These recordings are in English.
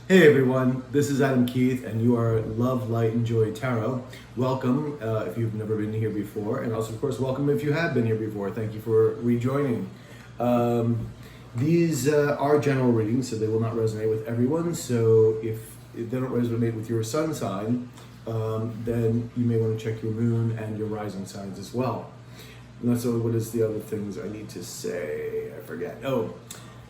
Hey everyone, this is Adam Keith, and you are Love, Light, and Joy Tarot. Welcome if you've never been here before, and also, of course, welcome if you have been here before. Thank you for rejoining. These are general readings, so they will not resonate with everyone. So if they don't resonate with your sun sign, then you may want to check your moon and your rising signs as well. And so, what is the other things I need to say? I forget. Oh.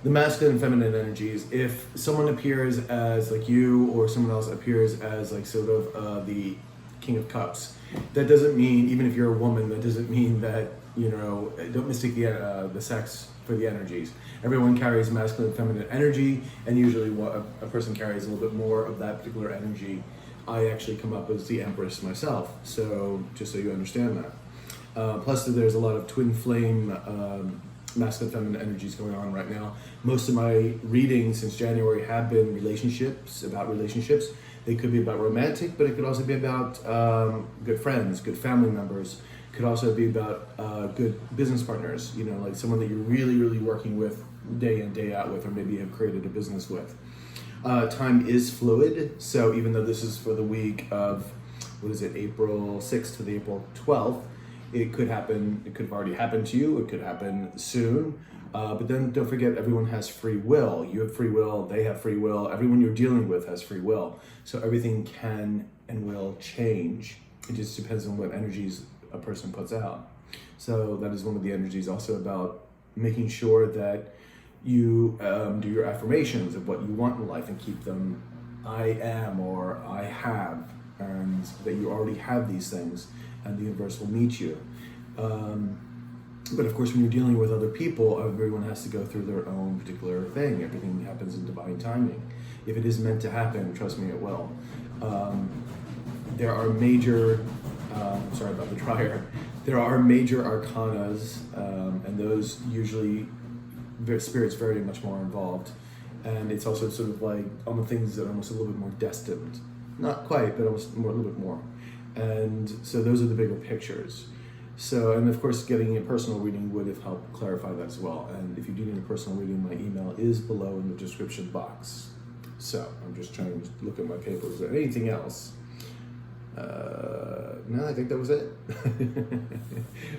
The masculine and feminine energies. If someone appears as like you, or someone else appears as like sort of the King of Cups, that doesn't mean, even if you're a woman, that doesn't mean that, you know, don't mistake the sex for the energies. Everyone carries masculine and feminine energy, and usually what a person carries a little bit more of that particular energy. I actually come up as the Empress myself, so just so you understand that. Plus, there's a lot of twin flame masculine feminine energies going on right now. Most of my readings since January have been about relationships. They could be about romantic, but it could also be about good friends, good family members. Could also be about good business partners, you know, like someone that you're really, really working with day in, day out with, or maybe have created a business with. Time is fluid, so even though this is for the week of, April 6th to the April 12th, it could happen, it could have already happened to you, it could happen soon. But then don't forget, everyone has free will. You have free will, they have free will, everyone you're dealing with has free will. So everything can and will change. It just depends on what energies a person puts out. So that is one of the energies also about making sure that you do your affirmations of what you want in life and keep them I am or I have, and that you already have these things and the universe will meet you. But of course, when you're dealing with other people, everyone has to go through their own particular thing. Everything happens in divine timing. If it is meant to happen, trust me, it will. There are major, sorry about the dryer. There are major arcanas, and those usually, spirit's very much more involved. And it's also sort of like on the things that are almost a little bit more destined. Not quite, but almost more, a little bit more. And so those are the bigger pictures. So, and of course, getting a personal reading would have helped clarify that as well. And if you do need a personal reading, my email is below in the description box. So I'm just trying to look at my papers. Is there anything else? No, I think that was it. I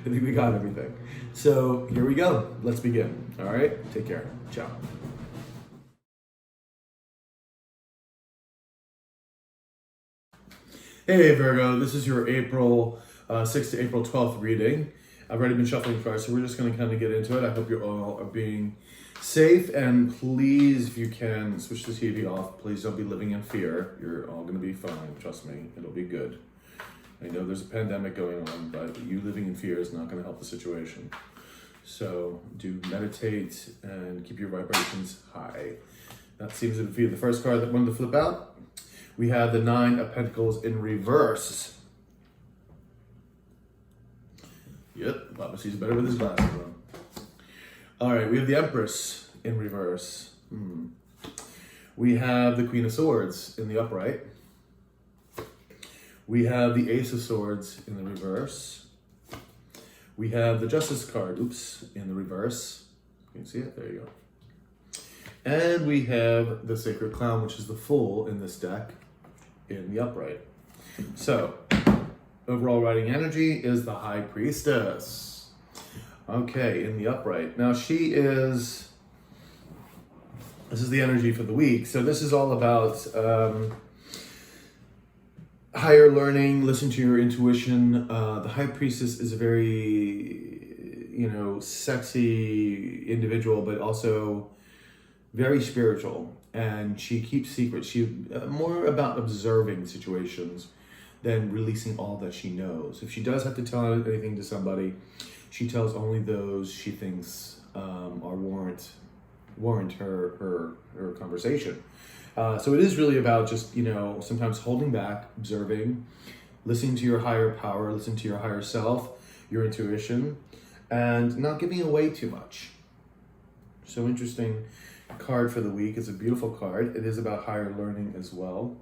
think we got everything. So here we go. Let's begin. All right. Take care. Ciao. Hey Virgo, this is your April 6th to April 12th reading. I've already been shuffling cards, so we're just going to kind of get into it. I hope you all are being safe, and please, if you can, switch the TV off. Please don't be living in fear. You're all going to be fine. Trust me, it'll be good. I know there's a pandemic going on, but you living in fear is not going to help the situation. So do meditate and keep your vibrations high. That seems to be the first card that wanted to flip out. We have the Nine of Pentacles in reverse. Yep, Papa sees better with his glasses on. All right, we have the Empress in reverse. We have the Queen of Swords in the upright. We have the Ace of Swords in the reverse. We have the Justice card, in the reverse. Can you see it? There you go. And we have the Sacred Clown, which is the Fool in this deck, in the upright. So, overall writing energy is the High Priestess. Okay, in the upright. Now this is the energy for the week. So this is all about higher learning, listen to your intuition. The High Priestess is a very, sexy individual, but also very spiritual. And she keeps secrets. She more about observing situations than releasing all that she knows. If she does have to tell anything to somebody, she tells only those she thinks are warrant her conversation. So it is really about just, sometimes holding back, observing, listening to your higher power, listening to your higher self, your intuition, and not giving away too much. So interesting card for the week. It's a beautiful card. It is about higher learning as well.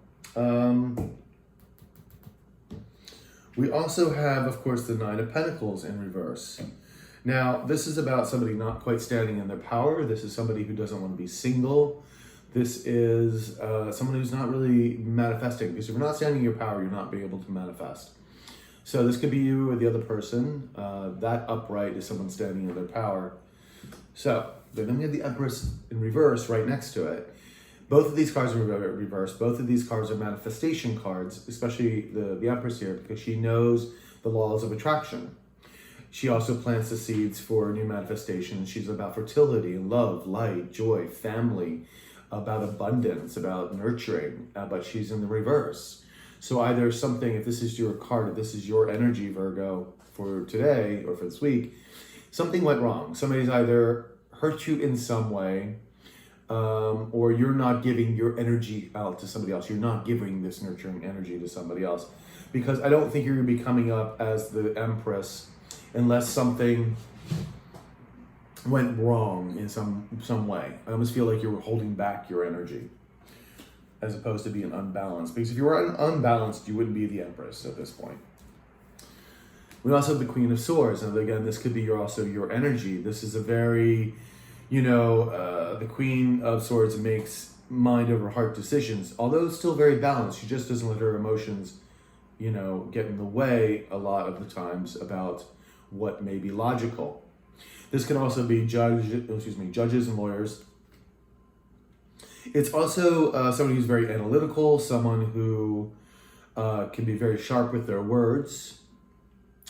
We also have, of course, the Nine of Pentacles in reverse. Now, this is about somebody not quite standing in their power. This is somebody who doesn't want to be single. This is someone who's not really manifesting, because if you're not standing in your power, you're not being able to manifest. So this could be you or the other person. That upright is someone standing in their power. So then we have the Empress in reverse right next to it. Both of these cards are reversed. Both of these cards are manifestation cards, especially the Empress here, because she knows the laws of attraction. She also plants the seeds for new manifestations. She's about fertility, love, light, joy, family, about abundance, about nurturing, but she's in the reverse. So either something, if this is your card, if this is your energy, Virgo, for today or for this week, something went wrong. Somebody's either hurt you in some way, or you're not giving your energy out to somebody else. You're not giving this nurturing energy to somebody else. Because I don't think you're going to be coming up as the Empress unless something went wrong in some way. I almost feel like you were holding back your energy as opposed to being unbalanced. Because if you were unbalanced, you wouldn't be the Empress at this point. We also have the Queen of Swords. And again, this could be also your energy. This is a very, the Queen of Swords makes mind over heart decisions. Although it's still very balanced, she just doesn't let her emotions, get in the way a lot of the times about what may be logical. This can also be judges and lawyers. It's also someone who's very analytical, someone who can be very sharp with their words,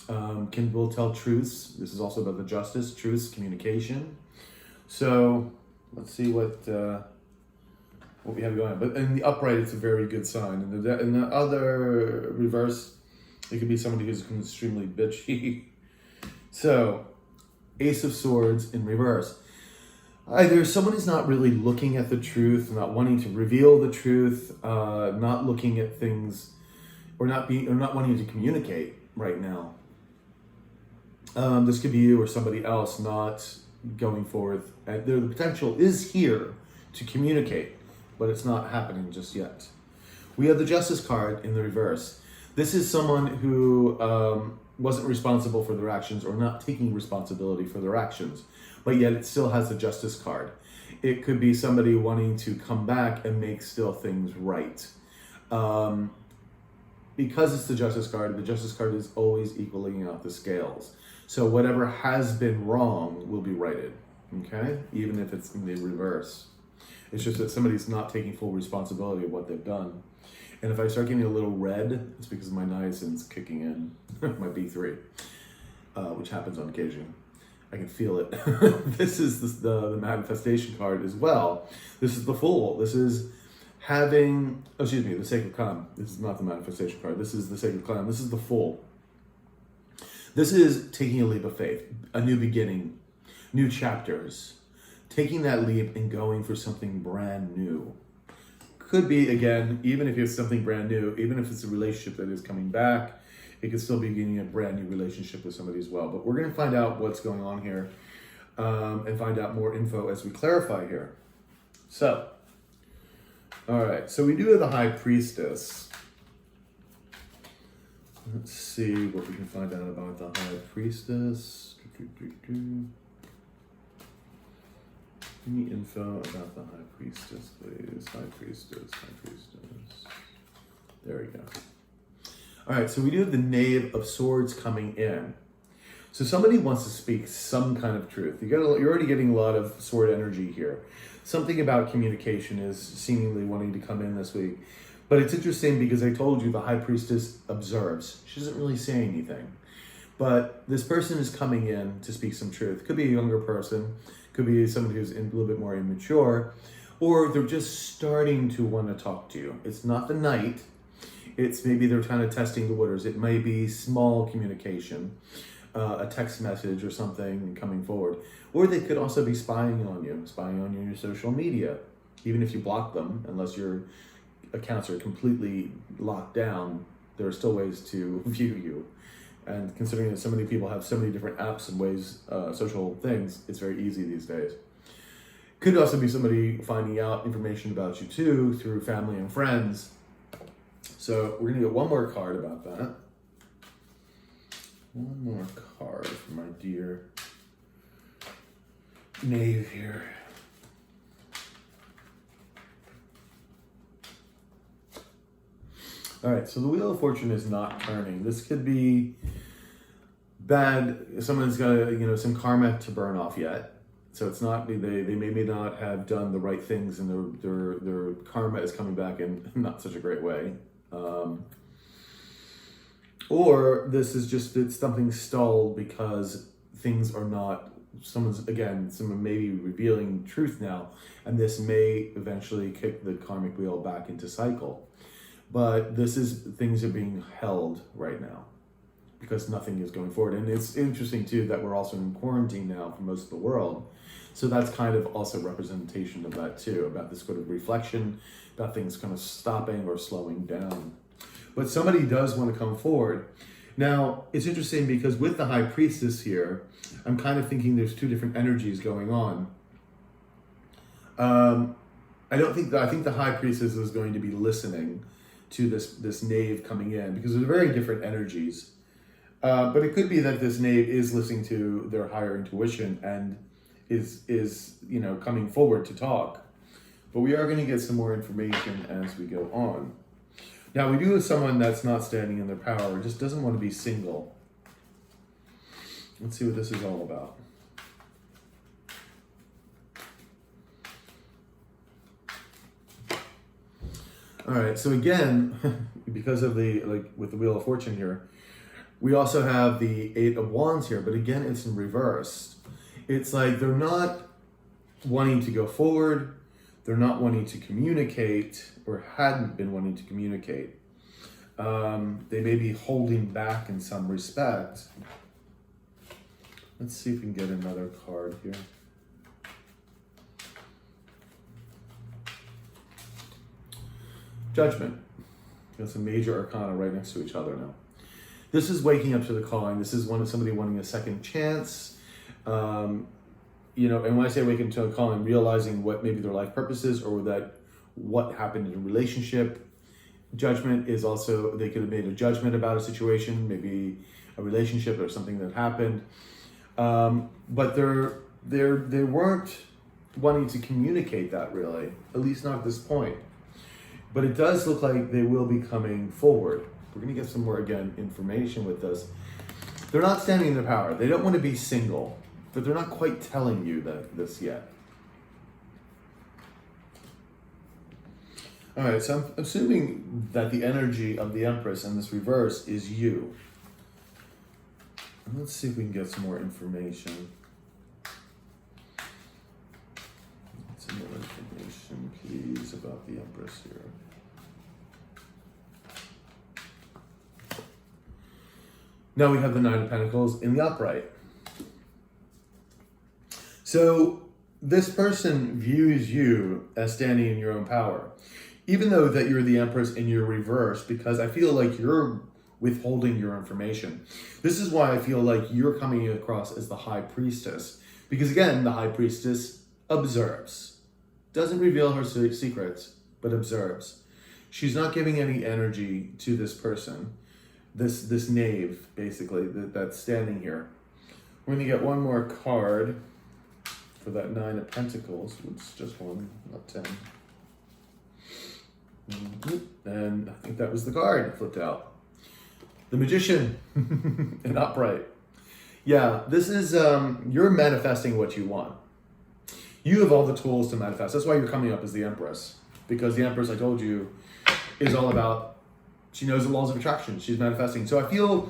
will tell truths. This is also about the justice, truths, communication. So let's see what we have going on. But in the upright, it's a very good sign. In the other reverse, it could be somebody who's extremely bitchy. So, Ace of Swords in reverse. Either someone is not really looking at the truth, not wanting to reveal the truth, not looking at things, or not wanting to communicate right now. This could be you or somebody else not going forward. The potential is here to communicate, but it's not happening just yet. We have the Justice card in the reverse. This is someone who wasn't responsible for their actions or not taking responsibility for their actions, but yet it still has the Justice card. It could be somebody wanting to come back and make still things right. Because it's the Justice card is always equaling out the scales. So whatever has been wrong will be righted, okay? Even if it's in the reverse. It's just that somebody's not taking full responsibility of what they've done. And if I start getting a little red, it's because my niacin's kicking in, my B3, which happens on occasion. I can feel it. This is the manifestation card as well. This is the Fool. This is the Sacred Clown. This is not the manifestation card. This is the Sacred Clown. This is the Fool. This is taking a leap of faith, a new beginning, new chapters, taking that leap and going for something brand new. Could be, again, even if it's something brand new, even if it's a relationship that is coming back, it could still be beginning a brand new relationship with somebody as well. But we're going to find out what's going on here and find out more info as we clarify here. So, all right, so we do have the High Priestess. Let's see what we can find out about the High Priestess. Any info about the High Priestess, please? High Priestess. There we go. All right, so we do have the Knave of Swords coming in. So somebody wants to speak some kind of truth. You're already getting a lot of sword energy here. Something about communication is seemingly wanting to come in this week. But it's interesting because I told you the High Priestess observes. She doesn't really say anything. But this person is coming in to speak some truth. Could be a younger person. Could be somebody who's a little bit more immature. Or they're just starting to want to talk to you. It's not the Knight. It's maybe they're kind of testing the waters. It may be small communication, a text message or something coming forward. Or they could also be spying on you in your social media. Even if you block them, unless your accounts are completely locked down, there are still ways to view you. And considering that so many people have so many different apps and ways, social things, it's very easy these days. Could also be somebody finding out information about you too through family and friends. So we're going to get one more card about that. One more card for my dear Knave here. All right, so the Wheel of Fortune is not turning. This could be bad. Someone's got, some karma to burn off yet. So it's not, they may not have done the right things, and their karma is coming back in not such a great way. Or this is just that something stalled because things are not, someone may be revealing truth now, and this may eventually kick the karmic wheel back into cycle. But things are being held right now because nothing is going forward. And it's interesting too that we're also in quarantine now for most of the world. So that's kind of also representation of that too, about this sort of reflection, about things kind of stopping or slowing down. But somebody does want to come forward. Now, it's interesting because with the High Priestess here, I'm kind of thinking there's two different energies going on. I think the High Priestess is going to be listening to this knave coming in, because they're very different energies. But it could be that this knave is listening to their higher intuition and is coming forward to talk. But we are going to get some more information as we go on. Now, we do have someone that's not standing in their power, just doesn't want to be single. Let's see what this is all about. All right, so again, because of with the Wheel of Fortune here, we also have the Eight of Wands here, but again, it's in reverse. It's like they're not wanting to go forward, they're not wanting to communicate, or hadn't been wanting to communicate. They may be holding back in some respect. Let's see if we can get another card here. Judgment. It's a major arcana right next to each other now. This is waking up to the calling. This is somebody wanting a second chance. And when I say waking up to a calling, realizing what maybe their life purpose is, or that what happened in a relationship. Judgment is also, they could have made a judgment about a situation, maybe a relationship or something that happened. But they weren't wanting to communicate that really, at least not at this point. But it does look like they will be coming forward. We're going to get some more, information with this. They're not standing in their power. They don't want to be single, but they're not quite telling you this yet. All right, so I'm assuming that the energy of the Empress in this reverse is you. Let's see if we can get some more information. Some more information, please, about the Empress here. Now we have the Nine of Pentacles in the upright. So this person views you as standing in your own power, even though that you're the Empress and you're reversed, because I feel like you're withholding your information. This is why I feel like you're coming across as the High Priestess, because again, the High Priestess observes, doesn't reveal her secrets, but observes. She's not giving any energy to this person, this knave, basically, that's standing here. We're going to get one more card for that Nine of Pentacles. It's just one, not 10. And I think that was the card flipped out. The Magician in upright. Yeah, this is, you're manifesting what you want. You have all the tools to manifest. That's why you're coming up as the Empress. Because the Empress, I told you, is all about, she knows the laws of attraction. She's manifesting. So I feel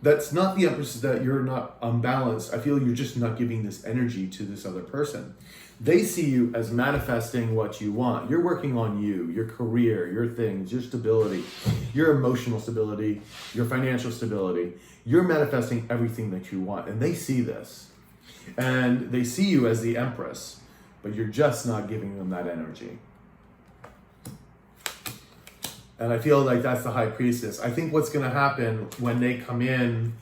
that's not the Empress, that you're not unbalanced. I feel you're just not giving this energy to this other person. They see you as manifesting what you want. You're working on you, your career, your things, your stability, your emotional stability, your financial stability. You're manifesting everything that you want. And they see this. And they see you as the Empress, but you're just not giving them that energy. And I feel like that's the High Priestess. I think what's going to happen when they come in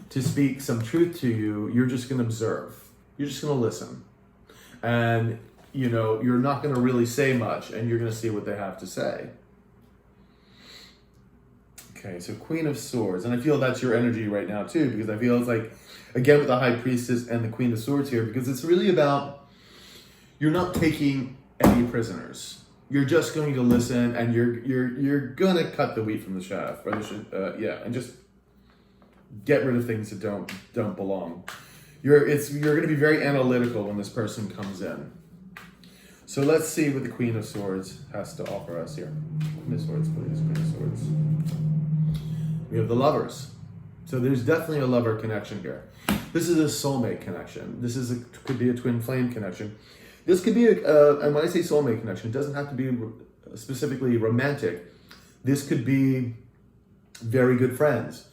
to speak some truth to you, you're just going to observe. You're just going to listen. And, you're not going to really say much, and you're going to see what they have to say. Okay, so Queen of Swords. And I feel that's your energy right now, too, because I feel it's like, again, with the High Priestess and the Queen of Swords here, because it's really about, you're not taking any prisoners. you're just going to listen, and you're gonna cut the wheat from the chaff, or and just get rid of things that don't belong. You're going to be very analytical when this person comes in. So let's see what the Queen of Swords has to offer us here. Queen of Swords, please. Queen of Swords. We have the Lovers. So there's definitely a lover connection here. This is a soulmate connection. This could be a twin flame connection. This could be and when I say soulmate connection, it doesn't have to be specifically romantic. This could be very good friends,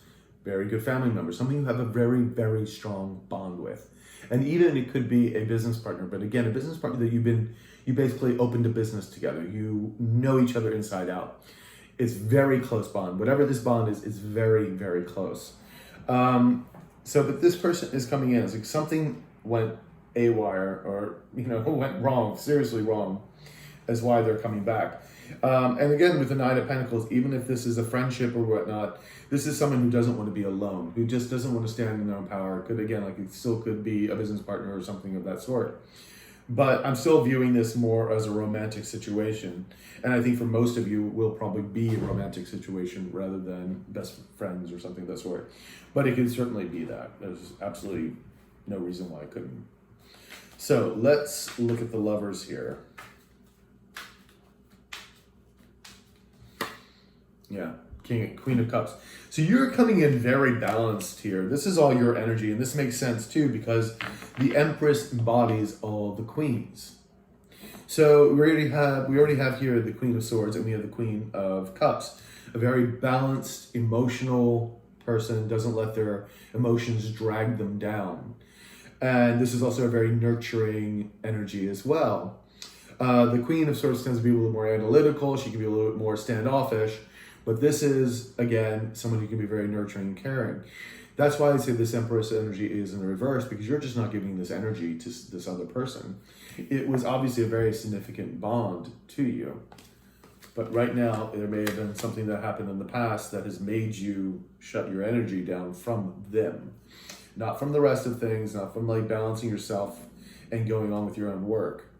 very good family members, something you have a very, very strong bond with. And even it could be a business partner, but again, a business partner that you basically opened a business together. You know each other inside out. It's very close bond. Whatever this bond is, it's very, very close. But this person is coming in. It's like something went awire, or went wrong, seriously wrong, is why they're coming back. And again, with the Nine of Pentacles, even if this is a friendship or whatnot, this is someone who doesn't want to be alone, who just doesn't want to stand in their own power. It still could be a business partner or something of that sort. But I'm still viewing this more as a romantic situation. And I think for most of you, it will probably be a romantic situation rather than best friends or something of that sort. But it could certainly be that. There's absolutely no reason why it couldn't. So let's look at the Lovers here. Yeah, Queen of Cups. So you're coming in very balanced here. This is all your energy, and this makes sense too because the Empress embodies all the queens. So we already have here the Queen of Swords, and we have the Queen of Cups. A very balanced, emotional person, doesn't let their emotions drag them down. And this is also a very nurturing energy as well. The Queen of Swords tends to be a little more analytical. She can be a little bit more standoffish. But this is, again, someone who can be very nurturing and caring. That's why I say this Empress energy is in the reverse, because you're just not giving this energy to this other person. It was obviously a very significant bond to you. But right now, there may have been something that happened in the past that has made you shut your energy down from them. Not from the rest of things, not from balancing yourself and going on with your own work.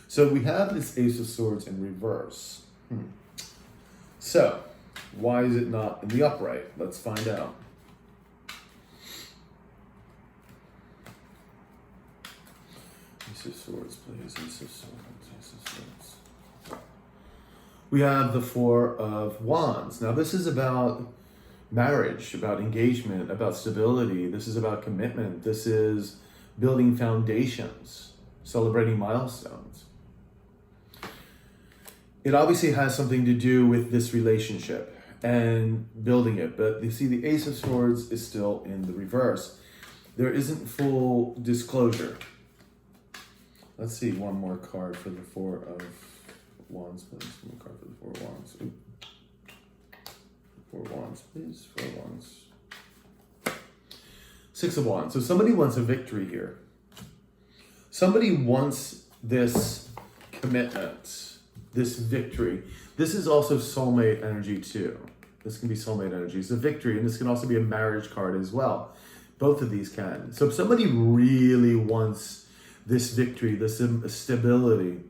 So we have this Ace of Swords in reverse. So, why is it not in the upright? Let's find out. Ace of Swords, please. Ace of Swords, Ace of Swords. We have the Four of Wands. Now this is about marriage, about engagement, about stability. This is about commitment. This is building foundations, celebrating milestones. It obviously has something to do with this relationship and building it. But you see, the Ace of Swords is still in the reverse. There isn't full disclosure. Let's see, one more card for the Four of Wands, please. One more card for the Four of Wands. Ooh. Four of Wands, please. Four of Wands. Six of Wands. So somebody wants a victory here. Somebody wants this commitment, this victory. This is also soulmate energy too. This can be soulmate energy. It's a victory, and this can also be a marriage card as well. Both of these can. So if somebody really wants this victory, this stability,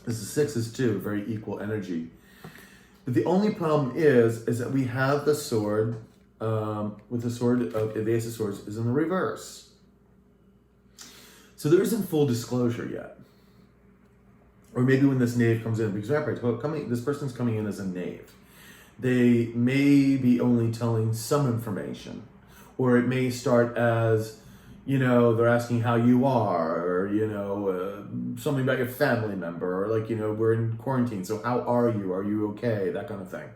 this is sixes too, very equal energy. But the only problem is that we have the sword, with the sword of the Ace of Swords is in the reverse. So there isn't full disclosure yet. Or maybe when this knave comes in, because remember, this person's coming in as a knave. They may be only telling some information, or it may start as, they're asking how you are, or, something about your family member, or we're in quarantine, so how are you? Are you okay? That kind of thing.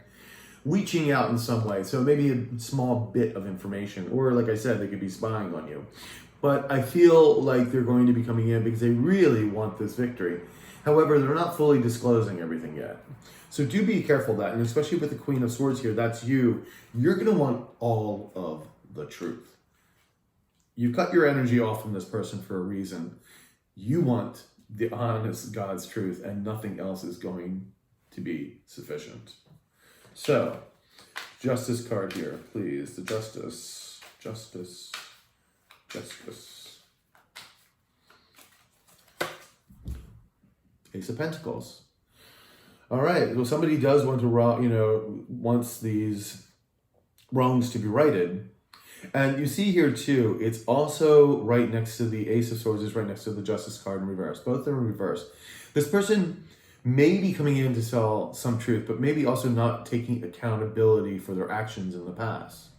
Reaching out in some way. So maybe a small bit of information, or like I said, they could be spying on you. But I feel like they're going to be coming in because they really want this victory. However, they're not fully disclosing everything yet. So do be careful of that. And especially with the Queen of Swords here, that's you. You're going to want all of the truth. You cut your energy off from this person for a reason. You want the honest God's truth, and nothing else is going to be sufficient. So, Justice card here, please. The Justice. Justice. Justice. Ace of Pentacles. All right. Well, somebody does want to, wants these wrongs to be righted. And you see here too, it's also right next to the Ace of Swords, is right next to the Justice card in reverse. Both are in reverse. This person may be coming in to tell some truth, but maybe also not taking accountability for their actions in the past.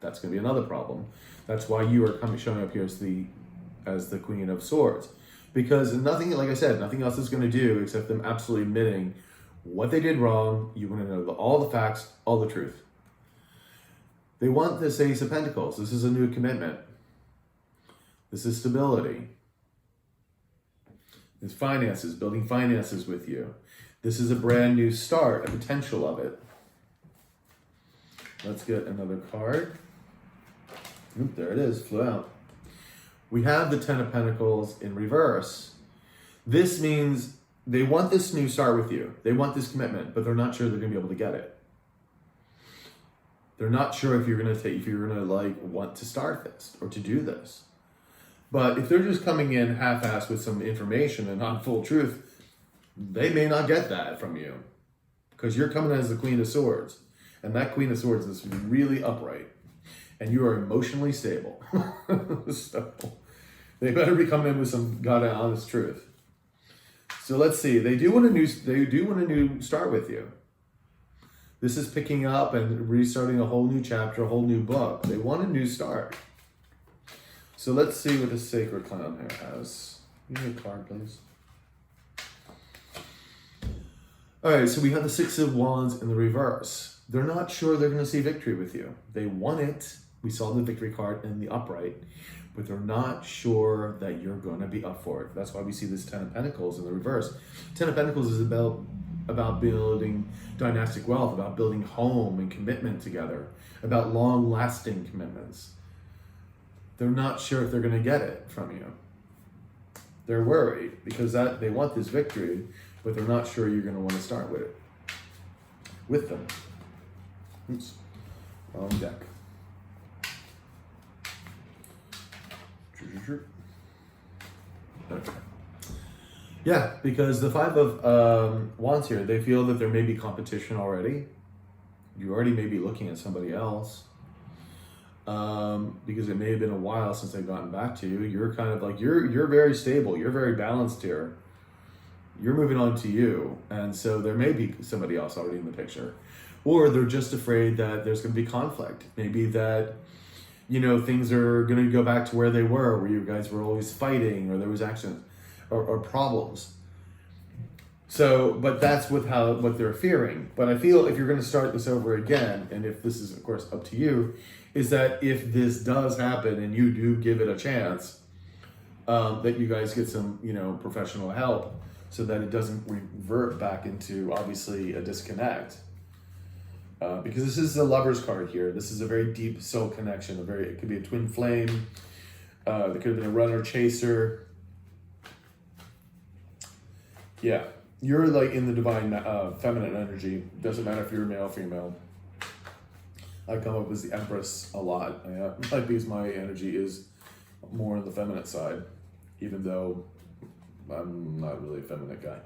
That's going to be another problem. That's why you are showing up here as the Queen of Swords. Because nothing, like I said, nothing else is going to do except them absolutely admitting what they did wrong. You want to know all the facts, all the truth. They want this Ace of Pentacles. This is a new commitment. This is stability. It's finances, building finances with you. This is a brand new start, a potential of it. Let's get another card. Oop, there it is, flew out. We have the Ten of Pentacles in reverse. This means they want this new start with you. They want this commitment, but they're not sure they're going to be able to get it. They're not sure if you're going to want to start this or to do this. But if they're just coming in half-assed with some information and not full truth, they may not get that from you because you're coming as the Queen of Swords. And that Queen of Swords is really upright and you are emotionally stable. So they better be coming in with some honest truth. So let's see. They do want a new start with you. This is picking up and restarting a whole new chapter, a whole new book. They want a new start. So let's see what the Sacred Clown here has. Give me a card, please. All right, so we have the Six of Wands in the reverse. They're not sure they're going to see victory with you. They want it. We saw the victory card in the upright, but they're not sure that you're going to be up for it. That's why we see this Ten of Pentacles in the reverse. Ten of Pentacles is about building dynastic wealth, about building home and commitment together, about long-lasting commitments. They're not sure if they're going to get it from you. They're worried because they want this victory, but they're not sure you're going to want to start with it. With them. Oops. Wrong deck. Okay. Yeah, because the Five of Wands here, they feel that there may be competition already. You already may be looking at somebody else. Because it may have been a while since they've gotten back to you. You're kind of like, you're very stable. You're very balanced here. You're moving on to you. And so there may be somebody else already in the picture. Or they're just afraid that there's going to be conflict. Maybe that, things are going to go back to where they were, where you guys were always fighting, or there was actions or problems. So, but that's what they're fearing. But I feel if you're going to start this over again, and if this is, of course, up to you, is that if this does happen and you do give it a chance, that you guys get some, professional help so that it doesn't revert back into, obviously, a disconnect. Because this is the Lover's card here. This is a very deep soul connection. It could be a twin flame. There could have been a runner chaser. Yeah. You're like in the divine feminine energy. Doesn't matter if you're male or female. I come up as the Empress a lot. Because my energy is more on the feminine side, even though I'm not really a feminine guy.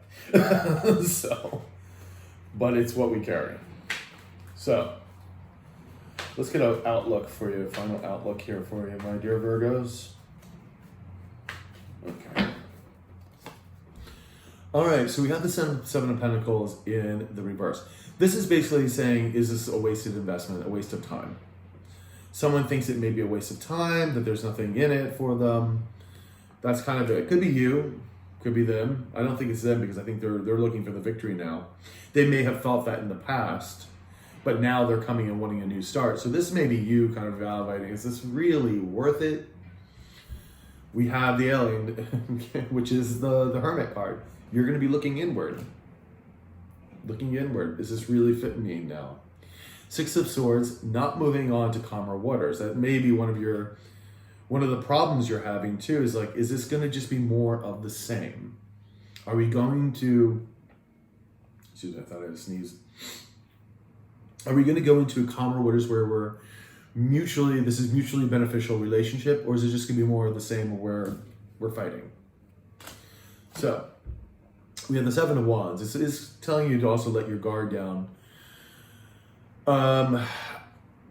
But it's what we carry. So, let's get an outlook for you, final outlook here for you, my dear Virgos. Okay. All right, so we have the Seven of Pentacles in the reverse. This is basically saying, is this a wasted investment, a waste of time? Someone thinks it may be a waste of time, that there's nothing in it for them. That's kind of it. It could be you, could be them. I don't think it's them because I think they're looking for the victory now. They may have felt that in the past, but now they're coming and wanting a new start. So this may be you kind of evaluating, is this really worth it? We have the Alien, which is the Hermit card. You're going to be looking inward. Looking inward. Is this really fitting me now? Six of Swords, not moving on to calmer waters. That may be one of the problems you're having too, is like, is this going to just be more of the same? Are we going to, excuse me, I thought I had sneezed. Are we going to go into calmer waters where this is mutually beneficial relationship, or is it just going to be more of the same where we're fighting? So, We have the Seven of Wands. It's telling you to also let your guard down.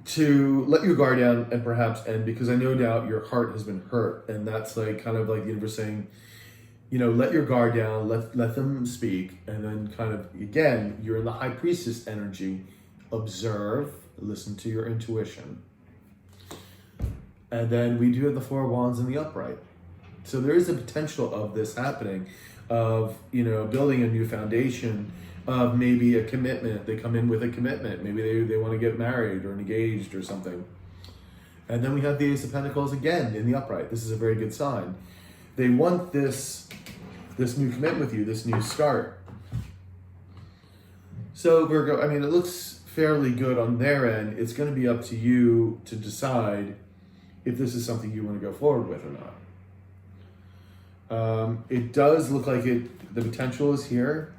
To let your guard down and because I no doubt your heart has been hurt, and that's like kind of like the universe saying, you know, let your guard down, let them speak, and then kind of, again, you're in the High Priestess energy. Observe, listen to your intuition. And then we do have the Four of Wands in the upright. So there is a potential of this happening, of, you know, building a new foundation, of maybe a commitment. They come in with a commitment. Maybe they want to get married or engaged or something. And then we have the Ace of Pentacles again in the upright. This is a very good sign. They want this new commitment with you, this new start. So Virgo, I mean, it looks fairly good on their end. It's going to be up to you to decide if this is something you want to go forward with or not. It does look like the potential is here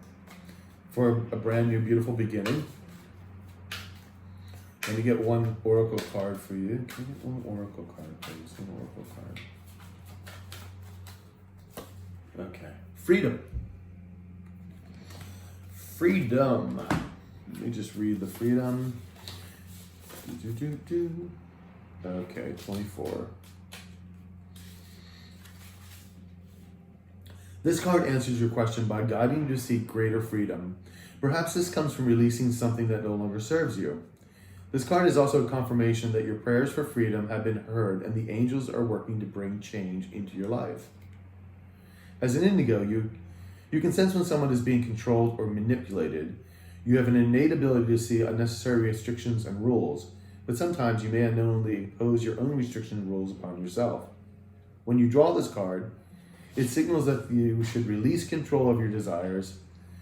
for a brand new, beautiful beginning. Let me get one oracle card for you. Can I get one oracle card, please? One oracle card. Okay. Freedom. Freedom. Let me just read the freedom. Okay, 24. This card answers your question by guiding you to seek greater freedom. Perhaps this comes from releasing something that no longer serves you. This card is also a confirmation that your prayers for freedom have been heard and the angels are working to bring change into your life. As an Indigo, you can sense when someone is being controlled or manipulated. You have an innate ability to see unnecessary restrictions and rules, but sometimes you may unknowingly impose your own restrictions and rules upon yourself. When you draw this card, it signals that you should release control of your desires,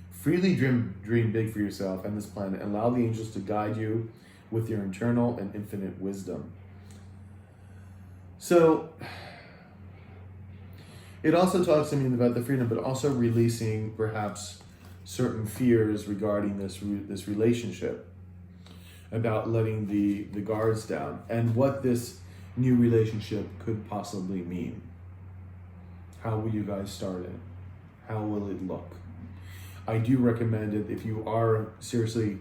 freely dream big for yourself and this planet, and allow the angels to guide you with your internal and infinite wisdom. So, it also talks to me about the freedom, but also releasing perhaps certain fears regarding this relationship, about letting the guards down, and what this new relationship could possibly mean. How will you guys start it? How will it look? I do recommend it if you are seriously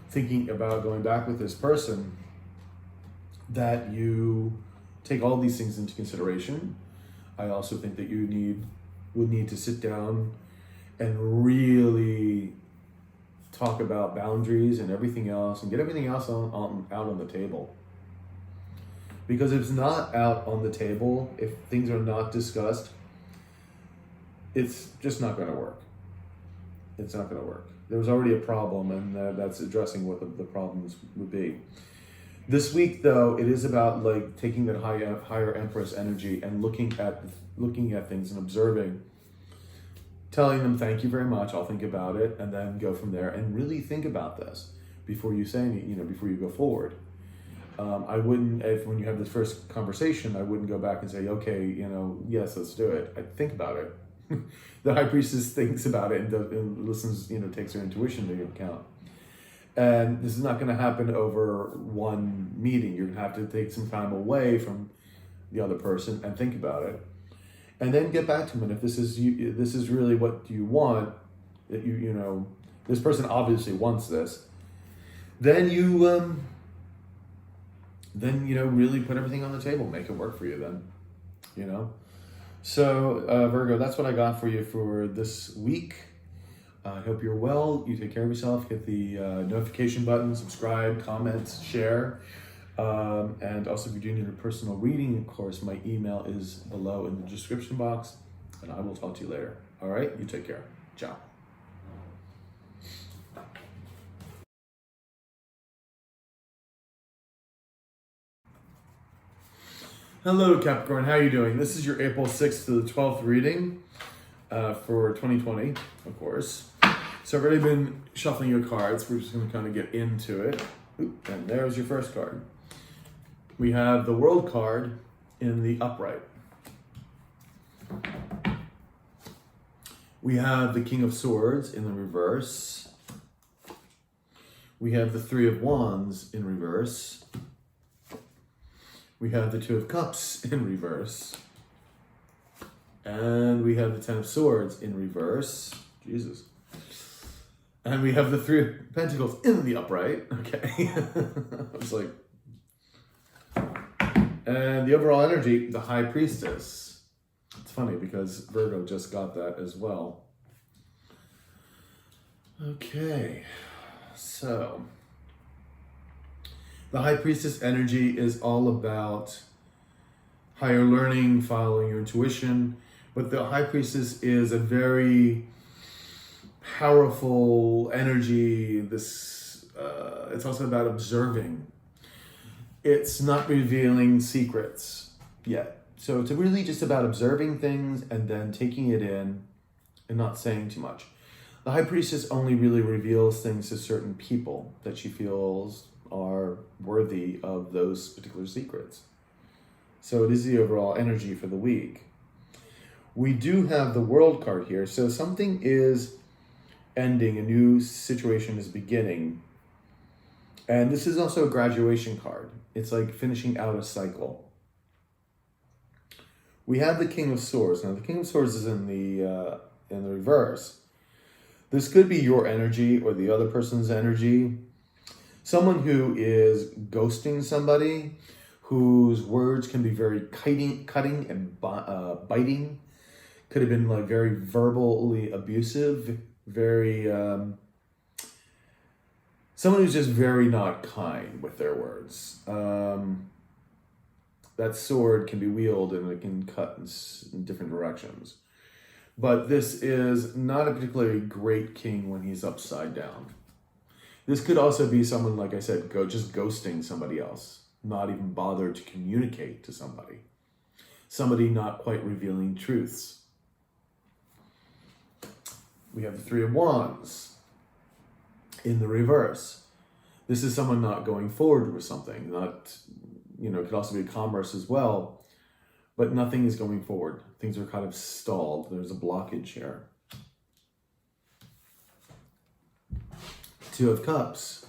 thinking about going back with this person, that you take all these things into consideration. I also think that you would need to sit down and really talk about boundaries and everything else, and get everything else out on the table. Because if it's not out on the table, if things are not discussed, it's just not going to work. It's not going to work. There was already a problem, and that's addressing what the problems would be. This week, though, it is about like taking that higher Empress energy and looking at things and observing, telling them thank you very much, I'll think about it, and then go from there and really think about this before you say anything, before you go forward. I wouldn't, when you have this first conversation, I wouldn't go back and say, okay, yes, let's do it. I'd think about it. The High Priestess thinks about it and listens, takes her intuition into account. And this is not going to happen over one meeting. You're going to have to take some time away from the other person and think about it, and then get back to them. And if this is really what you want, that this person obviously wants this, then you really put everything on the table, make it work for you. Then, So Virgo, that's what I got for you for this week. I hope you're well. You take care of yourself. Hit the notification button, subscribe, comment, share. And also, if you're doing a personal reading, of course, my email is below in the description box. And I will talk to you later. All right? You take care. Ciao. Hello, Capricorn. How are you doing? This is your April 6th to the 12th reading for 2020, of course. So I've already been shuffling your cards. We're just going to kind of get into it. Oop, and there's your first card. We have the World card in the upright. We have the King of Swords in the reverse. We have the Three of Wands in reverse. We have the Two of Cups in reverse. And we have the Ten of Swords in reverse. Jesus. And we have the Three of Pentacles in the upright. Okay. I was like... And the overall energy, the High Priestess. It's funny because Virgo just got that as well. Okay. So... the High Priestess energy is all about higher learning, following your intuition. But the High Priestess is a very powerful energy. It's also about observing. It's not revealing secrets yet. So it's really just about observing things and then taking it in and not saying too much. The High Priestess only really reveals things to certain people that she feels are worthy of those particular secrets. So it is the overall energy for the week. We do have the World card here. So something is ending, a new situation is beginning. And this is also a graduation card. It's like finishing out a cycle. We have the King of Swords. Now the King of Swords is in the reverse. This could be your energy or the other person's energy. Someone who is ghosting somebody, whose words can be very cutting and biting. Could have been like very verbally abusive, very... someone who's just very not kind with their words. That sword can be wielded and it can cut in different directions. But this is not a particularly great king when he's upside down. This could also be someone, like I said, just ghosting somebody else, not even bother to communicate to somebody. Somebody not quite revealing truths. We have the Three of Wands in the reverse. This is someone not going forward with something. Not, it could also be commerce as well, but nothing is going forward. Things are kind of stalled. There's a blockage here. Two of Cups.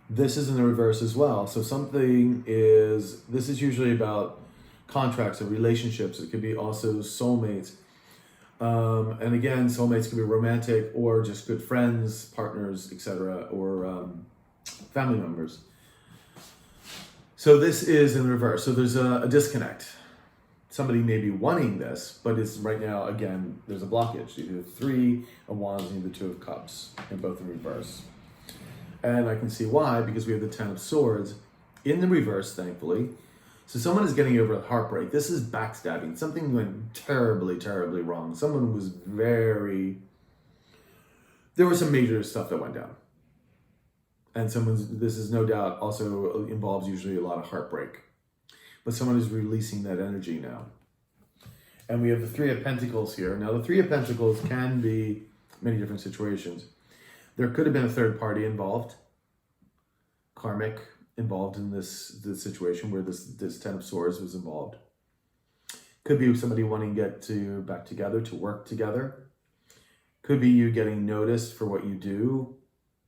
This is in the reverse as well. So this is usually about contracts or relationships. It could be also soulmates. And again, soulmates could be romantic or just good friends, partners, etc., or family members. So this is in reverse. So there's a disconnect. Somebody may be wanting this, but it's right now, again, there's a blockage. You have Three of Wands and the Two of Cups, and both in reverse. And I can see why, because we have the Ten of Swords in the reverse, thankfully. So someone is getting over a heartbreak. This is backstabbing. Something went terribly, terribly wrong. Someone was there was some major stuff that went down. And this is no doubt also involves usually a lot of heartbreak. But someone is releasing that energy now. And we have the Three of Pentacles here. Now the Three of Pentacles can be many different situations. There could have been a third party involved, karmic, involved in this situation where this Ten of Swords was involved. Could be somebody wanting to get back together, to work together. Could be you getting noticed for what you do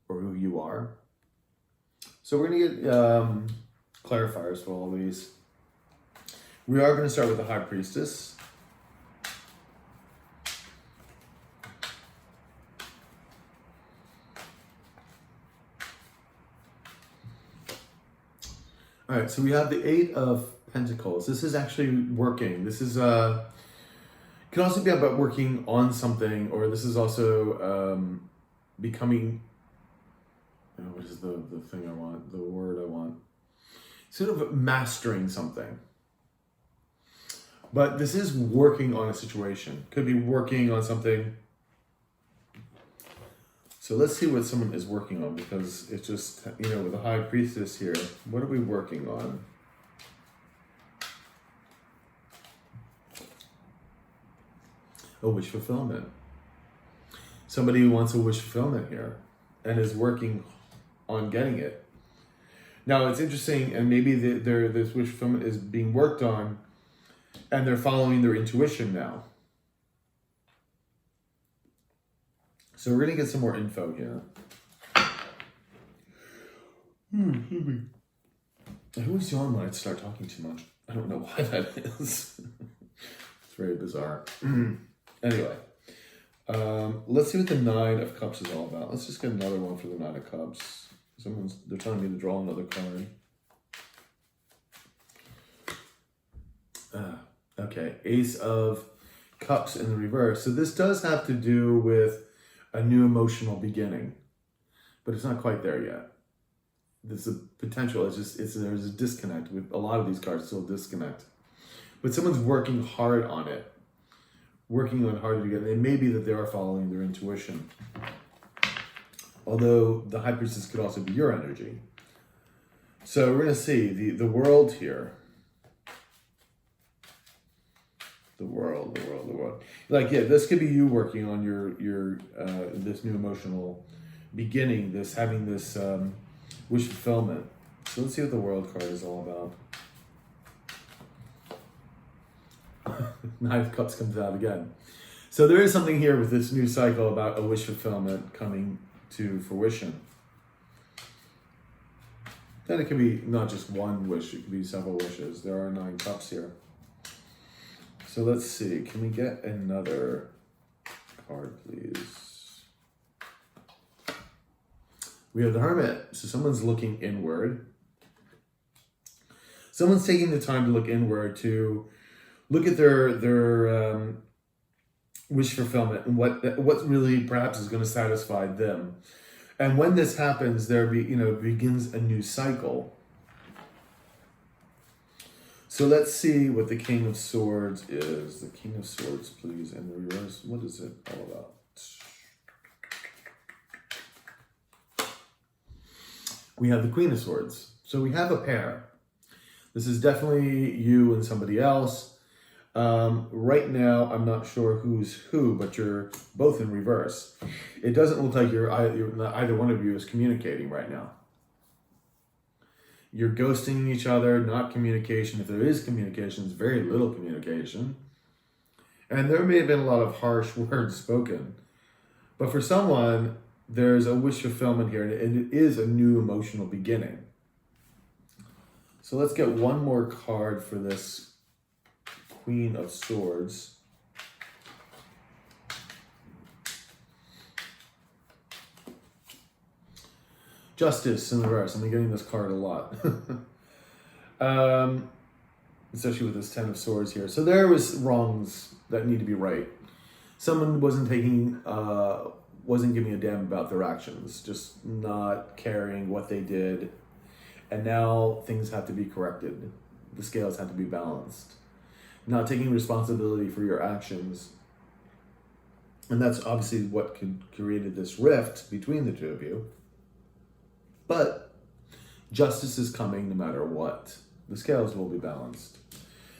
or who you are. So we're going to get clarifiers for all these. We are going to start with the High Priestess. All right, so we have the Eight of Pentacles. This is actually working. This is can also be about working on something, or this is also becoming. What is the thing I want? The word I want. Sort of mastering something. But this is working on a situation. Could be working on something. So let's see what someone is working on, because it's just, with the High Priestess here, what are we working on? A wish fulfillment. Somebody who wants a wish fulfillment here and is working on getting it. Now it's interesting, and maybe this wish fulfillment is being worked on and they're following their intuition now. So we're going to get some more info here. I always yawn when I start talking too much. I don't know why that is. It's very bizarre. Anyway, let's see what the Nine of Cups is all about. Let's just get another one for the Nine of Cups. They're telling me to draw another card. Okay, Ace of Cups in the reverse. So this does have to do with a new emotional beginning, but it's not quite there yet. There's a potential. There's a disconnect with a lot of these cards. Still disconnect, but someone's working hard on it, working on hard to get it. It may be that they are following their intuition. Although the High Priestess could also be your energy. So we're gonna see the world here. The world. Like, yeah, this could be you working on your this new emotional beginning, having this wish fulfillment. So let's see what the World card is all about. Nine of Cups comes out again. So there is something here with this new cycle about a wish fulfillment coming to fruition. Then it could be not just one wish, it could be several wishes. There are 9 cups here. So let's see, can we get another card, please? We have the Hermit. So someone's looking inward. Someone's taking the time to look inward, to look at their wish fulfillment and what really perhaps is going to satisfy them. And when this happens, begins a new cycle. So let's see what the King of Swords is. The King of Swords, please, in the reverse. What is it all about? We have the Queen of Swords. So we have a pair. This is definitely you and somebody else. Right now, I'm not sure who's who, but you're both in reverse. It doesn't look like either one of you is communicating right now. You're ghosting each other, not communication. If there is communication, it's very little communication. And there may have been a lot of harsh words spoken. But for someone, there's a wish fulfillment here, and it is a new emotional beginning. So let's get one more card for this Queen of Swords. Justice in the reverse. I'm getting this card a lot. Especially with this 10 of Swords here. So there was wrongs that need to be right. Someone wasn't giving a damn about their actions, just not caring what they did. And now things have to be corrected. The scales have to be balanced. Not taking responsibility for your actions. And that's obviously what created this rift between the two of you. But justice is coming no matter what. The scales will be balanced.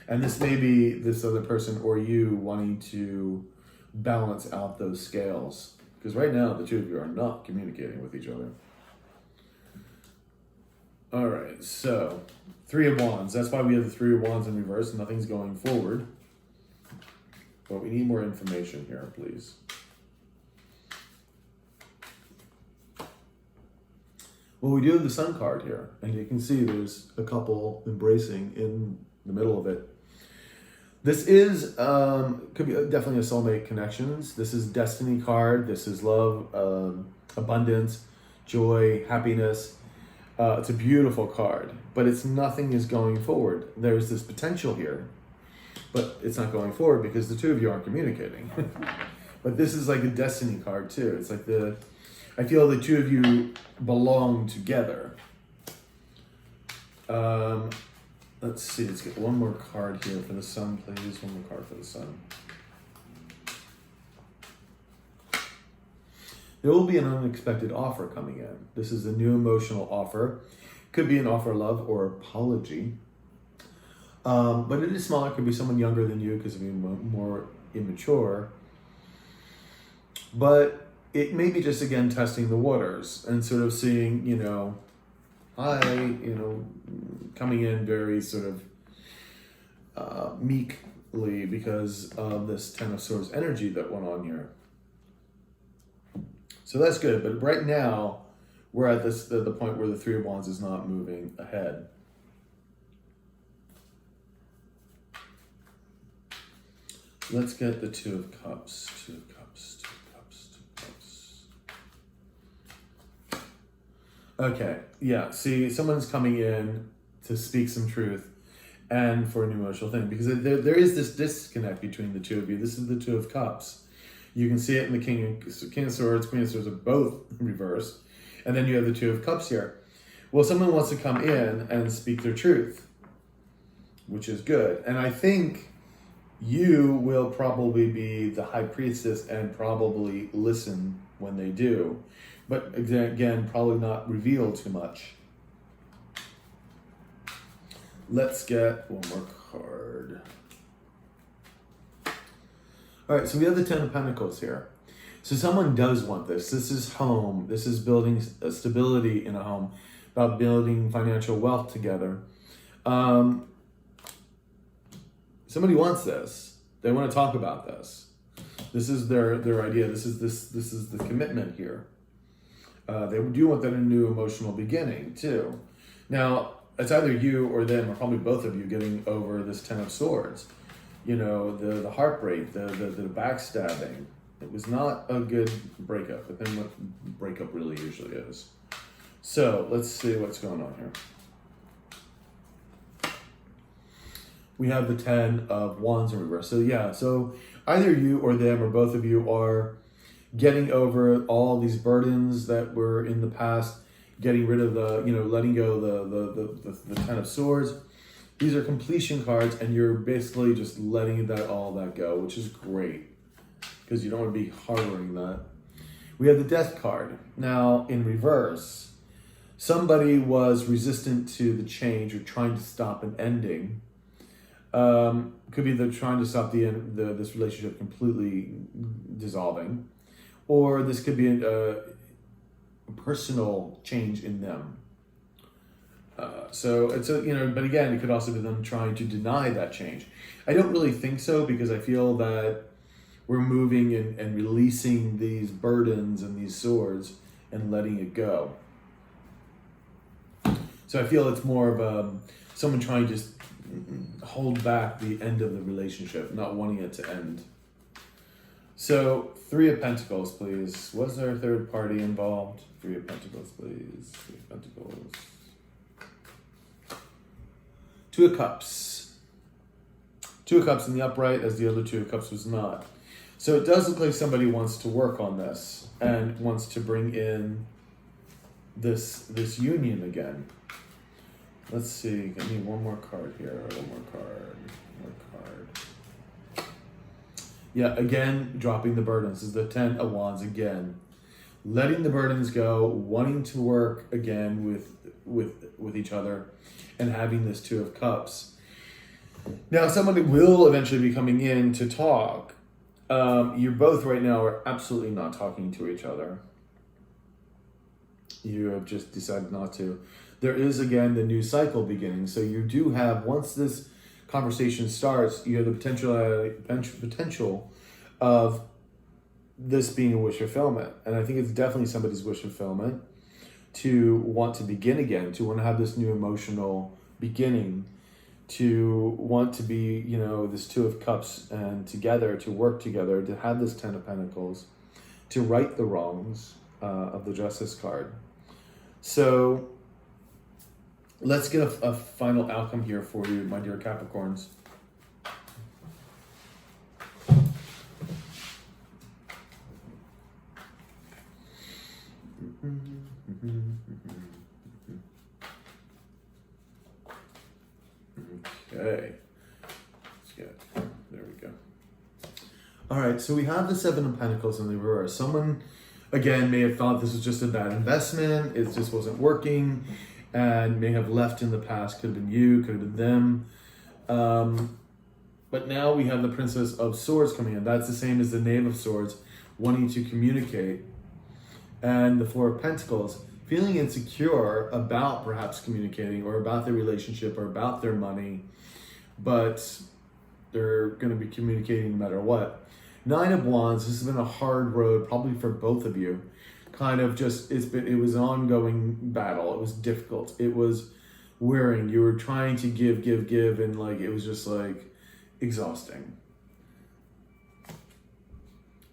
And this may be this other person or you wanting to balance out those scales. Because right now, the two of you are not communicating with each other. All right, so 3 of Wands. That's why we have the 3 of Wands in reverse. Nothing's going forward. But we need more information here, please. Well, we do have the Sun card here, and you can see there's a couple embracing in the middle of it. This is, could be definitely a soulmate connections. This is Destiny card. This is love, abundance, joy, happiness. It's a beautiful card, but nothing is going forward. There's this potential here, but it's not going forward because the two of you aren't communicating. But this is like a Destiny card too. It's like I feel the two of you belong together. Let's see, let's get one more card here for the Sun, please. One more card for the Sun. There will be an unexpected offer coming in. This is a new emotional offer. Could be an offer of love or apology. But it is small. It could be someone younger than you because of being more immature. But it may be just, again, testing the waters and sort of seeing, coming in very sort of meekly because of this 10 of Swords energy that went on here. So that's good. But right now, we're at the point where the 3 of Wands is not moving ahead. Let's get the 2 of Cups. 2 of Cups, 2 of Cups, 2 Okay, yeah. See, someone's coming in to speak some truth and for an emotional thing, because there is this disconnect between the two of you. This is the Two of Cups. You can see it in the King of Swords, Queen of Swords are both reversed. And then you have the Two of Cups here. Well, someone wants to come in and speak their truth, which is good. And I think you will probably be the High Priestess and probably listen when they do. But again, probably not reveal too much. Let's get one more card. All right, so we have the Ten of Pentacles here. So someone does want this. This is home. This is building stability in a home, about building financial wealth together. Somebody wants this. They want to talk about this. This is their idea. This is the commitment here. They do want that a new emotional beginning too. Now, it's either you or them, or probably both of you, getting over this Ten of Swords. You know, the heartbreak, the backstabbing. It was not a good breakup, but then what breakup really usually is. So let's see what's going on here. We have the Ten of Wands in reverse. So yeah, so either you or them or both of you are getting over all these burdens that were in the past, getting rid of letting go the Ten of Swords. These are completion cards, and you're basically just letting all that go, which is great, because you don't want to be harboring that. We have the Death card. Now, in reverse, somebody was resistant to the change or trying to stop an ending. Could be they're trying to stop this relationship completely dissolving, or this could be a personal change in them. So it's but again, it could also be them trying to deny that change. I don't really think so, because I feel that we're moving and releasing these burdens and these swords and letting it go. So I feel it's more of someone trying to just hold back the end of the relationship, not wanting it to end. So, Three of Pentacles, please. Was there a third party involved? Three of Pentacles, please. Three of Pentacles. Two of Cups. Two of Cups in the upright, as the other Two of Cups was not. So it does look like somebody wants to work on this and wants to bring in this union again. Let's see. I need one more card here. One more card. Yeah, again, dropping the burdens. This is the Ten of Wands again. Letting the burdens go, wanting to work again with each other, and having this Two of Cups. Now, somebody will eventually be coming in to talk. You both right now are absolutely not talking to each other. You have just decided not to. There is, again, the new cycle beginning. So you do have, once this conversation starts, you have the potential of this being a wish fulfillment. And I think it's definitely somebody's wish fulfillment to want to begin again, to want to have this new emotional beginning, to want to be, this Two of Cups and together, to work together, to have this Ten of Pentacles, to right the wrongs of the Justice card. So let's get a final outcome here for you, my dear Capricorns. Okay. There we go. All right, so we have the Seven of Pentacles in the reverse. Someone, again, may have thought this was just a bad investment. It just wasn't working, and may have left in the past. Could have been you, could have been them. But now we have the Princess of Swords coming in. That's the same as the Knave of Swords, wanting to communicate. And the Four of Pentacles, feeling insecure about perhaps communicating, or about their relationship, or about their money, but they're going to be communicating no matter what. Nine of Wands, this has been a hard road, probably for both of you. Kind of just, it was an ongoing battle. It was difficult. It was wearing. You were trying to give, and it was just exhausting.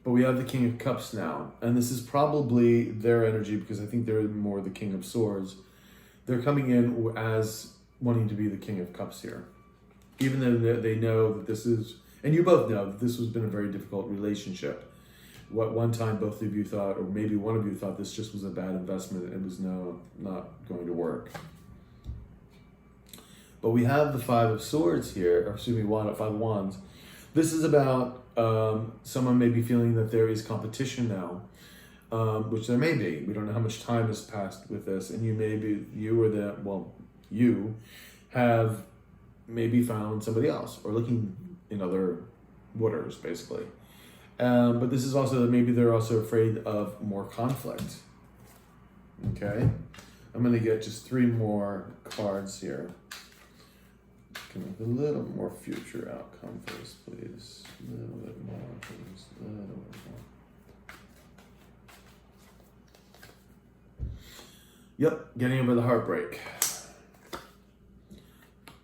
But we have the King of Cups now, and this is probably their energy because I think they're more the King of Swords. They're coming in as wanting to be the King of Cups here. Even though they know that this is, and you both know that this has been a very difficult relationship. What one time both of you thought, or maybe one of you thought this just was a bad investment and was not going to work. But we have the Five of Swords here, or excuse me, Five of Wands. This is about someone may be feeling that there is competition now, which there may be. We don't know how much time has passed with this, and you have maybe found somebody else or looking in other waters, basically. But this is also that maybe they're also afraid of more conflict. Okay, I'm going to get just 3 more cards here. Can we have a little more future outcome for this, please? A little bit more, please. A little bit more. Yep, getting over the heartbreak.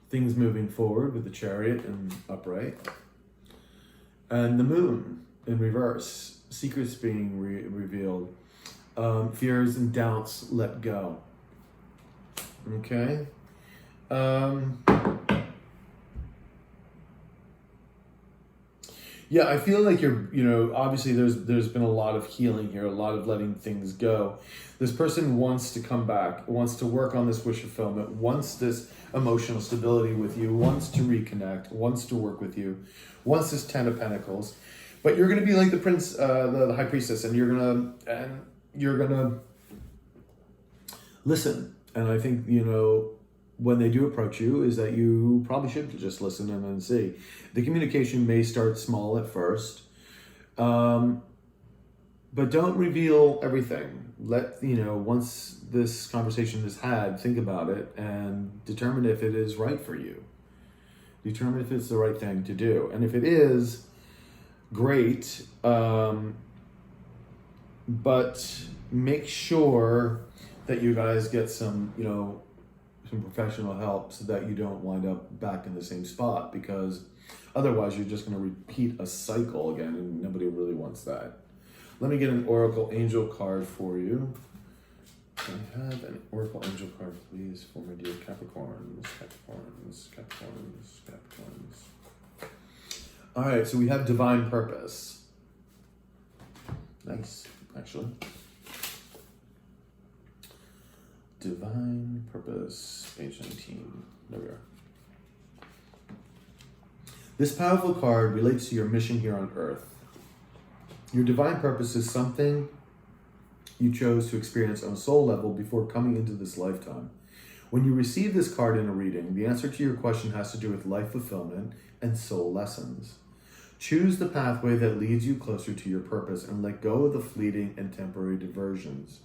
Things moving forward with the Chariot and upright. And the Moon in reverse. Secrets being revealed. Fears and doubts let go. Okay. Yeah, I feel like obviously there's been a lot of healing here, a lot of letting things go. This person wants to come back, wants to work on this wish fulfillment, wants this emotional stability with you, wants to reconnect, wants to work with you, wants this 10 of Pentacles. But you're going to be like the prince, the high priestess, and you're gonna listen. And I think, when they do approach you, is that you probably should just listen and then see. The communication may start small at first, but don't reveal everything. Once this conversation is had, think about it and determine if it is right for you. Determine if it's the right thing to do. And if it is, great, but make sure that you guys get some professional help so that you don't wind up back in the same spot, because otherwise you're just going to repeat a cycle again, and nobody really wants that. Let me get an Oracle Angel card for you. Can I have an Oracle Angel card, please, for my dear Capricorns? All right, so we have Divine Purpose. Nice, actually. Divine Purpose, page 19. There we are. This powerful card relates to your mission here on Earth. Your divine purpose is something you chose to experience on a soul level before coming into this lifetime. When you receive this card in a reading, the answer to your question has to do with life fulfillment and soul lessons. Choose the pathway that leads you closer to your purpose and let go of the fleeting and temporary diversions.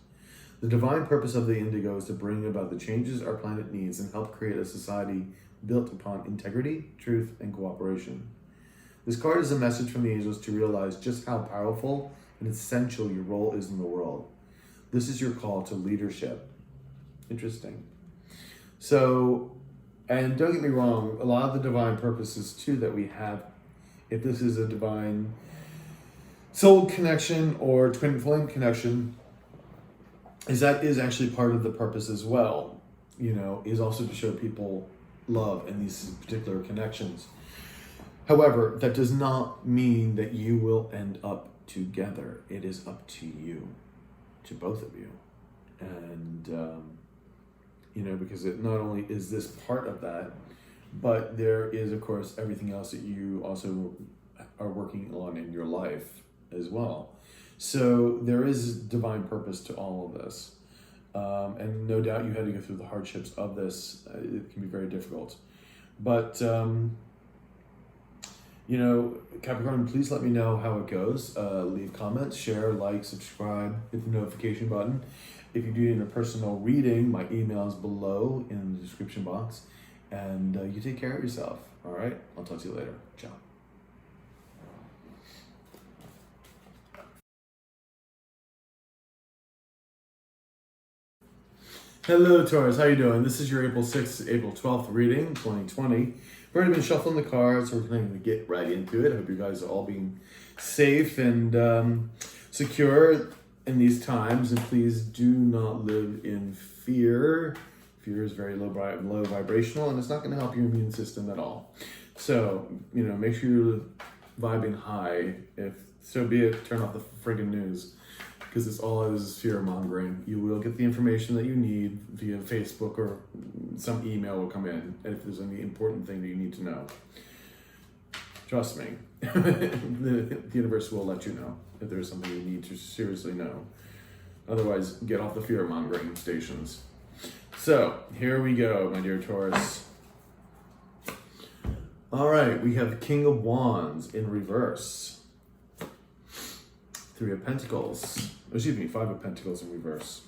The divine purpose of the Indigo is to bring about the changes our planet needs and help create a society built upon integrity, truth, and cooperation. This card is a message from the angels to realize just how powerful and essential your role is in the world. This is your call to leadership. Interesting. So, and don't get me wrong, a lot of the divine purposes too that we have, if this is a divine soul connection or twin flame connection, is actually part of the purpose as well, is also to show people love and these particular connections. However, that does not mean that you will end up together. It is up to you, to both of you. And, because it not only is this part of that, but there is, of course, everything else that you also are working on in your life as well. So there is divine purpose to all of this. And no doubt you had to go through the hardships of this. It can be very difficult. But, Capricorn, please let me know how it goes. Leave comments, share, like, subscribe, hit the notification button. If you do need a personal reading, my email is below in the description box. And you take care of yourself. All right? I'll talk to you later. Ciao. Hello Taurus, how you doing? This is your April 6th, April 12th reading, 2020, I've already been shuffling the cards, so we're going to get right into it. I hope you guys are all being safe and secure in these times, and please do not live in fear. Fear is very low vibrational, and it's not going to help your immune system at all. So, make sure you're vibing high. If so be it, turn off the friggin' news, because it's all is fear mongering. You will get the information that you need via Facebook, or some email will come in, and if there's any important thing that you need to know. Trust me, the universe will let you know if there's something you need to seriously know. Otherwise, get off the fear mongering stations. So, here we go, my dear Taurus. All right, we have King of Wands in reverse. 3 of Pentacles. Excuse me, 5 of Pentacles in reverse.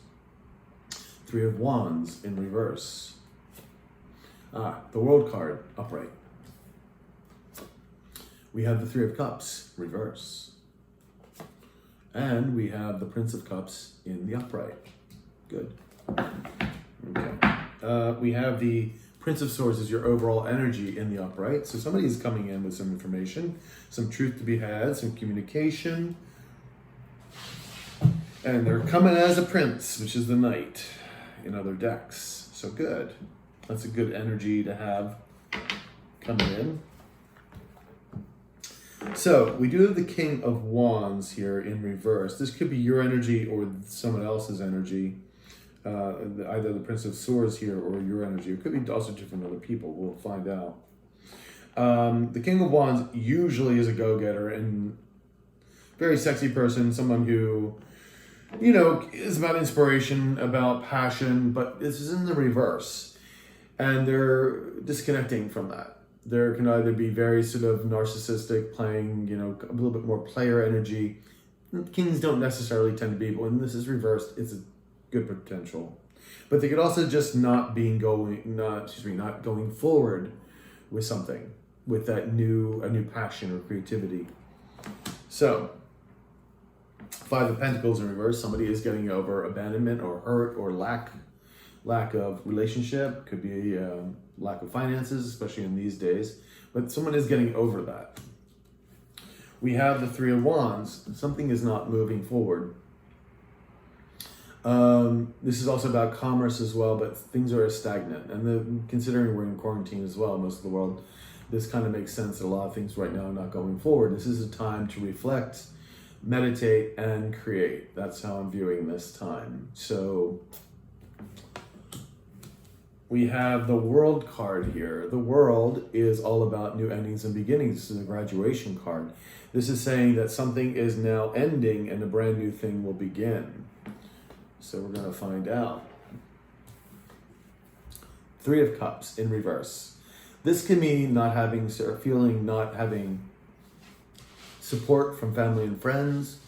3 of Wands in reverse. The World card, upright. We have the 3 of Cups, reverse. And we have the Prince of Cups in the upright. Good. Okay. We have the Prince of Swords as your overall energy in the upright. So somebody is coming in with some information, some truth to be had, some communication. And they're coming as a prince, which is the Knight in other decks. So good. That's a good energy to have coming in. So we do have the King of Wands here in reverse. This could be your energy or someone else's energy. Either the Prince of Swords here or your energy. It could be also different other people. We'll find out. The King of Wands usually is a go-getter and very sexy person. Someone who, is about inspiration, about passion, but this is in the reverse. And they're disconnecting from that. There can either be very sort of narcissistic, playing, a little bit more player energy. Kings don't necessarily tend to be, but when this is reversed, it's a good potential. But they could also just not going forward with something, with that a new passion or creativity. So, 5 of Pentacles in reverse. Somebody is getting over abandonment or hurt or lack of relationship. Could be lack of finances, especially in these days. But someone is getting over that. We have the 3 of Wands. Something is not moving forward. This is also about commerce as well, but things are stagnant. And considering we're in quarantine as well, most of the world, this kind of makes sense that a lot of things right now are not going forward. This is a time to reflect, meditate, and create. That's how I'm viewing this time. So we have the World card here. The World is all about new endings and beginnings. This is a graduation card. This is saying that something is now ending and a brand new thing will begin. So we're going to find out. 3 of Cups in reverse. This can mean not having support from family and friends.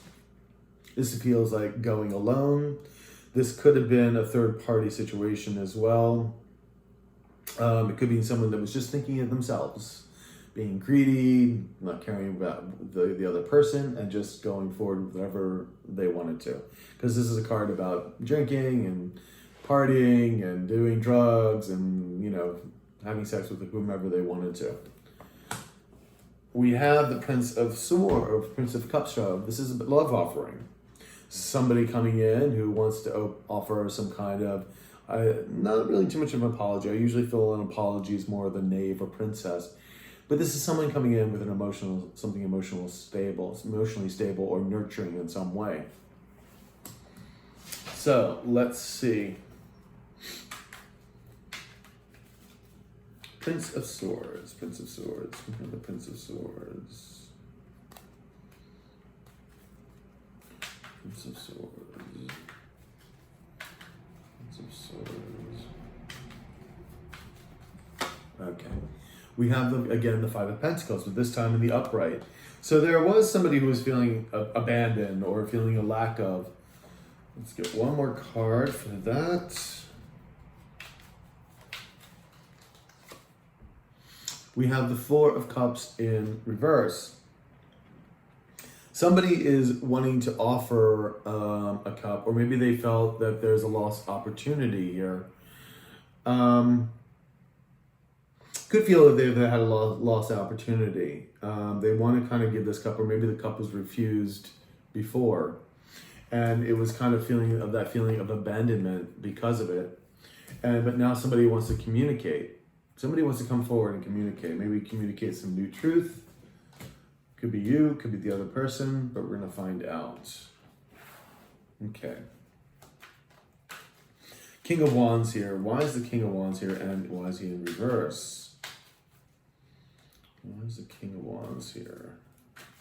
This feels like going alone. This could have been a third-party situation as well. It could be someone that was just thinking of themselves, being greedy, not caring about the other person, and just going forward with whatever they wanted to. Because this is a card about drinking and partying and doing drugs and, having sex with whomever they wanted to. We have the Prince of Swords, or Prince of Cups. This is a love offering. Somebody coming in who wants to offer some kind of, not really too much of an apology. I usually feel an apology is more of the knave or princess. But this is someone coming in with something emotionally stable or nurturing in some way. So let's see. Prince of Swords. The Prince of Swords. Prince of Swords. Prince of Swords. Okay. We have, again, the 5 of Pentacles, but this time in the upright. So there was somebody who was feeling abandoned or feeling a lack of. Let's get one more card for that. We have the 4 of Cups in reverse. Somebody is wanting to offer a cup, or maybe they felt that there's a lost opportunity here. Could feel that they've had a lost opportunity. They want to kind of give this cup, or maybe the cup was refused before, and it was kind of feeling of abandonment because of it. But now somebody wants to communicate. Somebody wants to come forward and communicate. Maybe communicate some new truth. Could be you, could be the other person, but we're going to find out. Okay. King of Wands here. Why is the King of Wands here, and why is he in reverse? Why is the King of Wands here?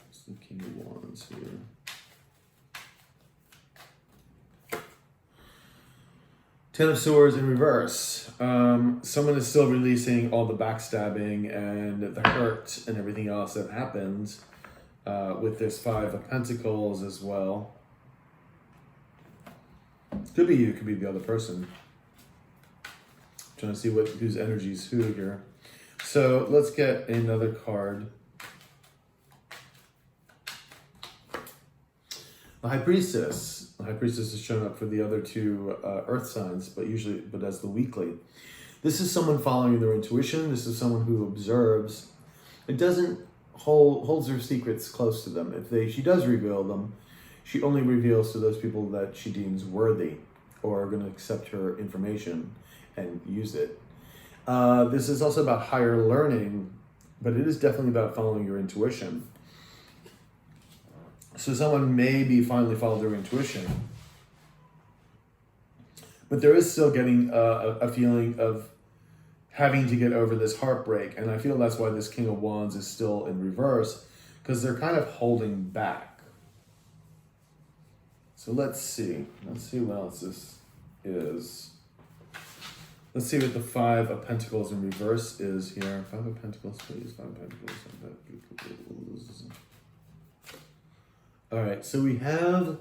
What's the King of Wands here? Ten of Swords in reverse. Someone is still releasing all the backstabbing and the hurt and everything else that happens with this Five of Pentacles as well. Could be you, could be the other person. Trying to see whose energy is who here. So let's get another card. The High Priestess. The High Priestess is showing up for the other two earth signs, but as the weekly. This is someone following their intuition. This is someone who observes. It doesn't holds her secrets close to them. She does reveal them, she only reveals to those people that she deems worthy or are going to accept her information and use it. This is also about higher learning, but it is definitely about following your intuition. So someone may be finally following their intuition, but there is still getting a feeling of having to get over this heartbreak. And I feel that's why this King of Wands is still in reverse, because they're kind of holding back. So let's see what else this is. Let's see what the Five of Pentacles in reverse is here. Five of Pentacles, please. Five of Pentacles. All right, so we have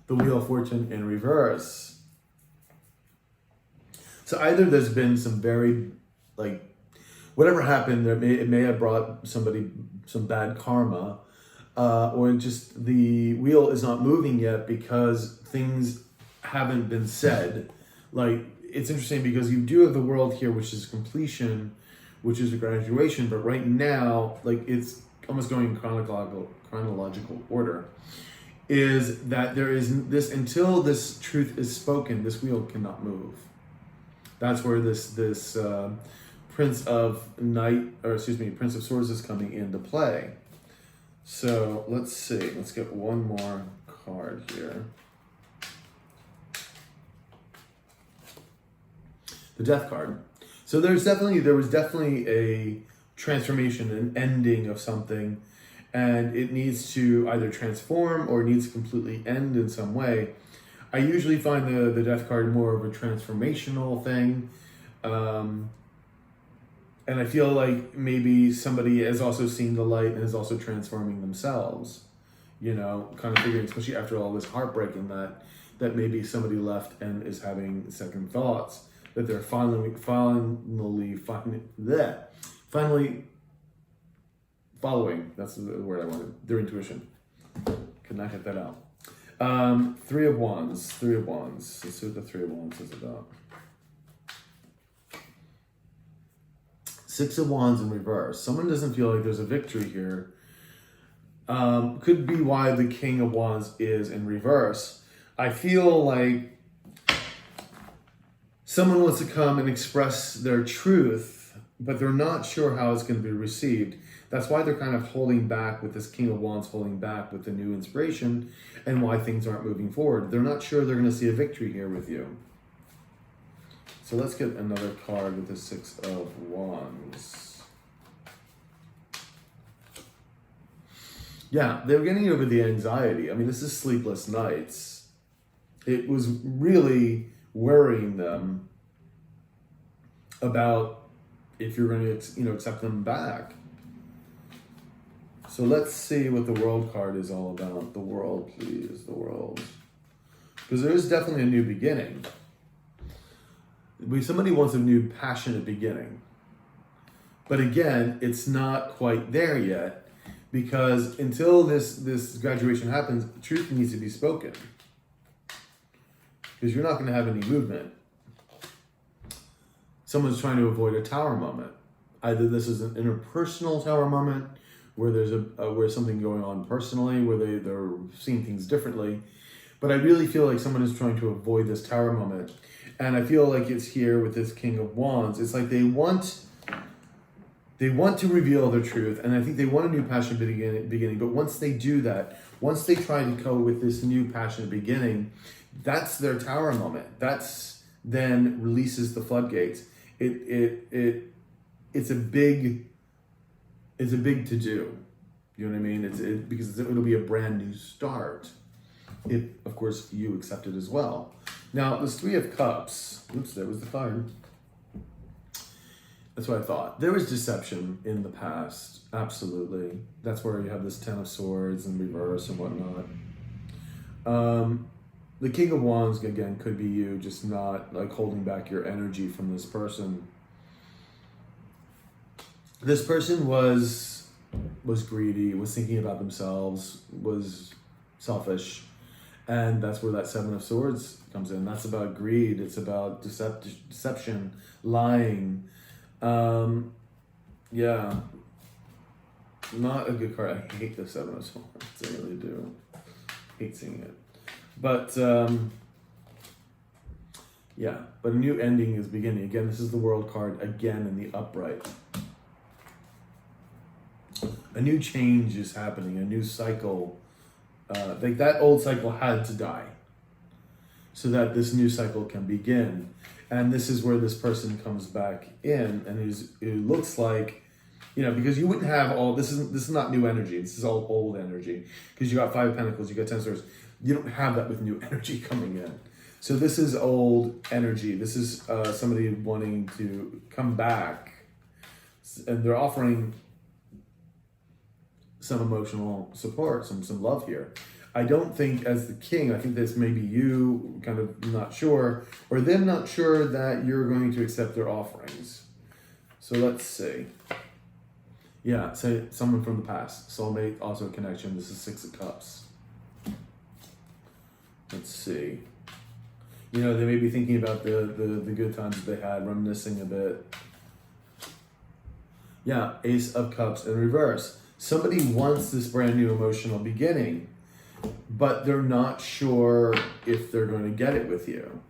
the Wheel of Fortune in reverse. So either there's been some very, whatever happened, it may have brought somebody some bad karma, or just the wheel is not moving yet because things haven't been said. It's interesting because you do have the World here, which is completion, which is a graduation, but right now, it's almost going in chronological order, is that there is this, until this truth is spoken, this wheel cannot move. That's where this Prince of Swords is coming into play. So let's see, let's get one more card here. The Death card. So there was definitely a transformation, an ending of something, and it needs to either transform or it needs to completely end in some way. I usually find the Death card more of a transformational thing. And I feel like maybe somebody has also seen the light and is also transforming themselves. Kind of figuring, especially after all this heartbreaking, that maybe somebody left and is having second thoughts, that they're finally following, that's the word I wanted, their intuition. Could not get that out. Three of Wands. Let's see what the Three of Wands is about. Six of Wands in reverse. Someone doesn't feel like there's a victory here. Could be why the King of Wands is in reverse. I feel like someone wants to come and express their truth, but they're not sure how it's going to be received. That's why they're kind of holding back with this King of Wands, holding back with the new inspiration, and why things aren't moving forward. They're not sure they're going to see a victory here with you. So let's get another card with the Six of Wands. Yeah, they're getting over the anxiety. I mean, this is sleepless nights. It was really worrying them about if you're going to, accept them back. So let's see what the World card is all about. The World, please, the World. Because there is definitely a new beginning. Somebody wants a new passionate beginning. But again, it's not quite there yet, because until this graduation happens, the truth needs to be spoken. Because you're not going to have any movement. Someone's trying to avoid a tower moment. Either this is an interpersonal Tower moment, where there's where something going on personally, where they're seeing things differently. But I really feel like someone is trying to avoid this Tower moment. And I feel like it's here with this King of Wands. It's like they want to reveal their truth, and I think they want a new passionate beginning. But once they do that, once they try to go with this new passionate beginning, that's their Tower moment. That's then releases the floodgates. It's a big to do. You know what I mean? Because it'll be a brand new start, if of course you accept it as well. Now this Three of Cups. Oops, there was the card. That's what I thought. There was deception in the past, absolutely. That's where you have this Ten of Swords in reverse and whatnot. The King of Wands, again, could be you just not like holding back your energy from this person. This person was greedy, was thinking about themselves, was selfish. And that's where that Seven of Swords comes in. That's about greed. It's about deception, lying. Yeah, not a good card. I hate the Seven of Swords. I really do. Hate seeing it. But, yeah, but a new ending is beginning. Again, this is the World card again in the upright. A new change is happening, a new cycle. Like that old cycle had to die so that this new cycle can begin. And this is where this person comes back in, and it looks like, you know, because you wouldn't have all, this is not new energy, this is all old energy. Because you got Five of Pentacles, you got Ten of Swords. You don't have that with new energy coming in. So this is old energy. This is somebody wanting to come back, and they're offering some emotional support, some love here. I don't think as the king, I think this may be you kind of not sure, or them not sure that you're going to accept their offerings. So let's see. Yeah, say someone from the past. Soulmate, also a connection. This is Six of Cups. Let's see. You know, they may be thinking about the good times that they had, reminiscing a bit. Yeah, Ace of Cups in reverse. Somebody wants this brand new emotional beginning, but they're not sure if they're going to get it with you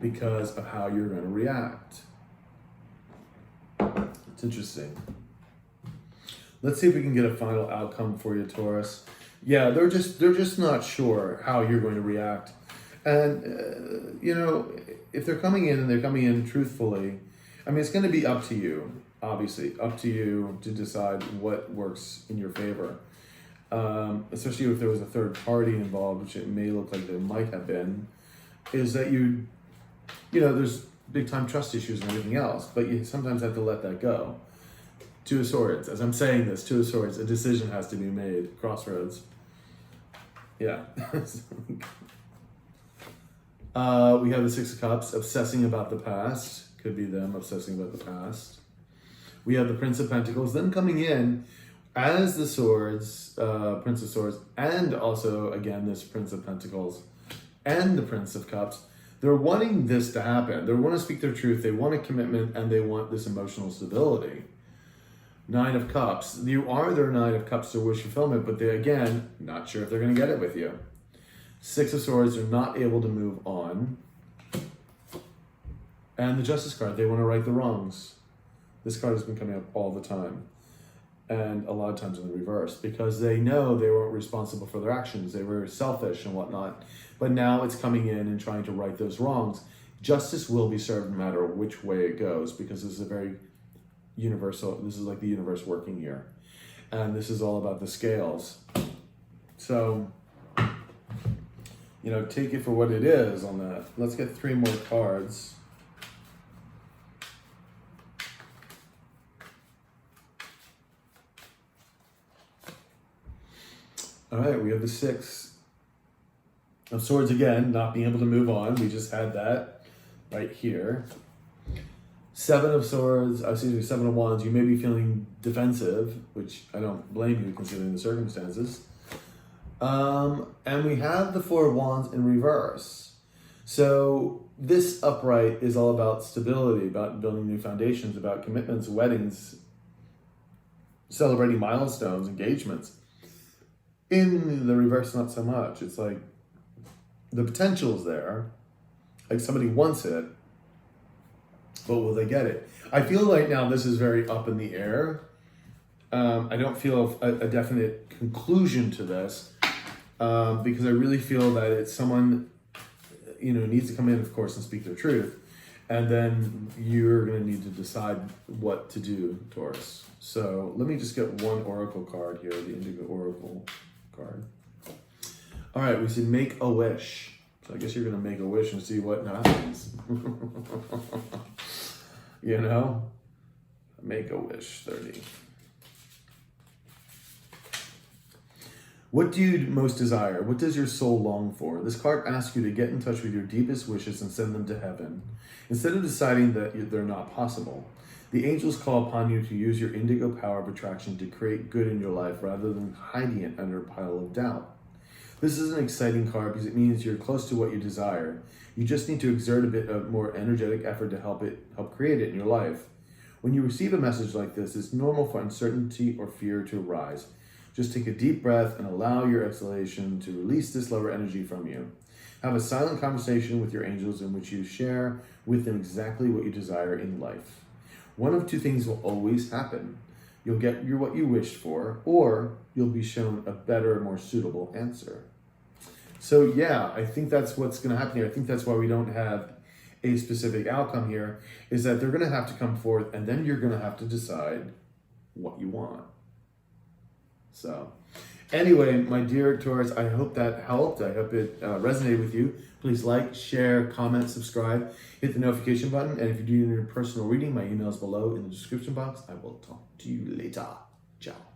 because of how you're going to react. It's interesting. Let's see if we can get a final outcome for you, Taurus. Yeah, they're just not sure how you're going to react. And, you know, if they're coming in and they're coming in truthfully, I mean, it's going to be up to you, obviously, up to you to decide what works in your favor. Especially if there was a third party involved, which it may look like there might have been, is that you know, there's big time trust issues and everything else, but you sometimes have to let that go. Two of Swords, as I'm saying this, Two of Swords, a decision has to be made, crossroads. Yeah. We have the Six of Cups, obsessing about the past. Could be them obsessing about the past. We have the Prince of Pentacles, them coming in as the Swords, Prince of Swords, and also, again, this Prince of Pentacles and the Prince of Cups. They're wanting this to happen. They want to speak their truth. They want a commitment, and they want this emotional stability. Nine of Cups. You are their Nine of Cups to wish fulfillment, but they, again, not sure if they're going to get it with you. Six of Swords, they're not able to move on. And the Justice card, they want to right the wrongs. This card has been coming up all the time. And a lot of times in the reverse, because they know they weren't responsible for their actions. They were selfish and whatnot. But now it's coming in and trying to right those wrongs. Justice will be served no matter which way it goes, because this is a very universal, this is like the universe working here. And this is all about the scales. So, you know, take it for what it is on that. Let's get 3 more cards. All right, we have the Six of Swords again, not being able to move on. We just had that right here. Seven of Swords, excuse me, Seven of Wands. You may be feeling defensive, which I don't blame you considering the circumstances. And we have the Four of Wands in reverse. So this upright is all about stability, about building new foundations, about commitments, weddings, celebrating milestones, engagements. In the reverse, not so much. It's like the potential is there, like somebody wants it, but will they get it? I feel right now this is very up in the air. I don't feel a definite conclusion to this because I really feel that it's someone, needs to come in, of course, and speak their truth. And then you're going to need to decide what to do, Taurus. So let me just get one oracle card here, the Indigo Oracle card. All right, we said make a wish. So I guess you're going to make a wish and see what happens. Make a wish, 30. What do you most desire? What does your soul long for? This card asks you to get in touch with your deepest wishes and send them to heaven. Instead of deciding that they're not possible, the angels call upon you to use your indigo power of attraction to create good in your life rather than hiding it under a pile of doubt. This is an exciting card because it means you're close to what you desire. You just need to exert a bit of more energetic effort to help create it in your life. When you receive a message like this, it's normal for uncertainty or fear to arise. Just take a deep breath and allow your exhalation to release this lower energy from you. Have a silent conversation with your angels in which you share with them exactly what you desire in life. One of two things will always happen. You'll get what you wished for, or you'll be shown a better, more suitable answer. So yeah, I think that's what's going to happen here. I think that's why we don't have a specific outcome here, is that they're going to have to come forth, and then you're going to have to decide what you want. So anyway, my dear Taurus, I hope that helped. I hope it resonated with you. Please like, share, comment, subscribe, hit the notification button. And if you do need a personal reading, my email is below in the description box. I will talk to you later. Ciao.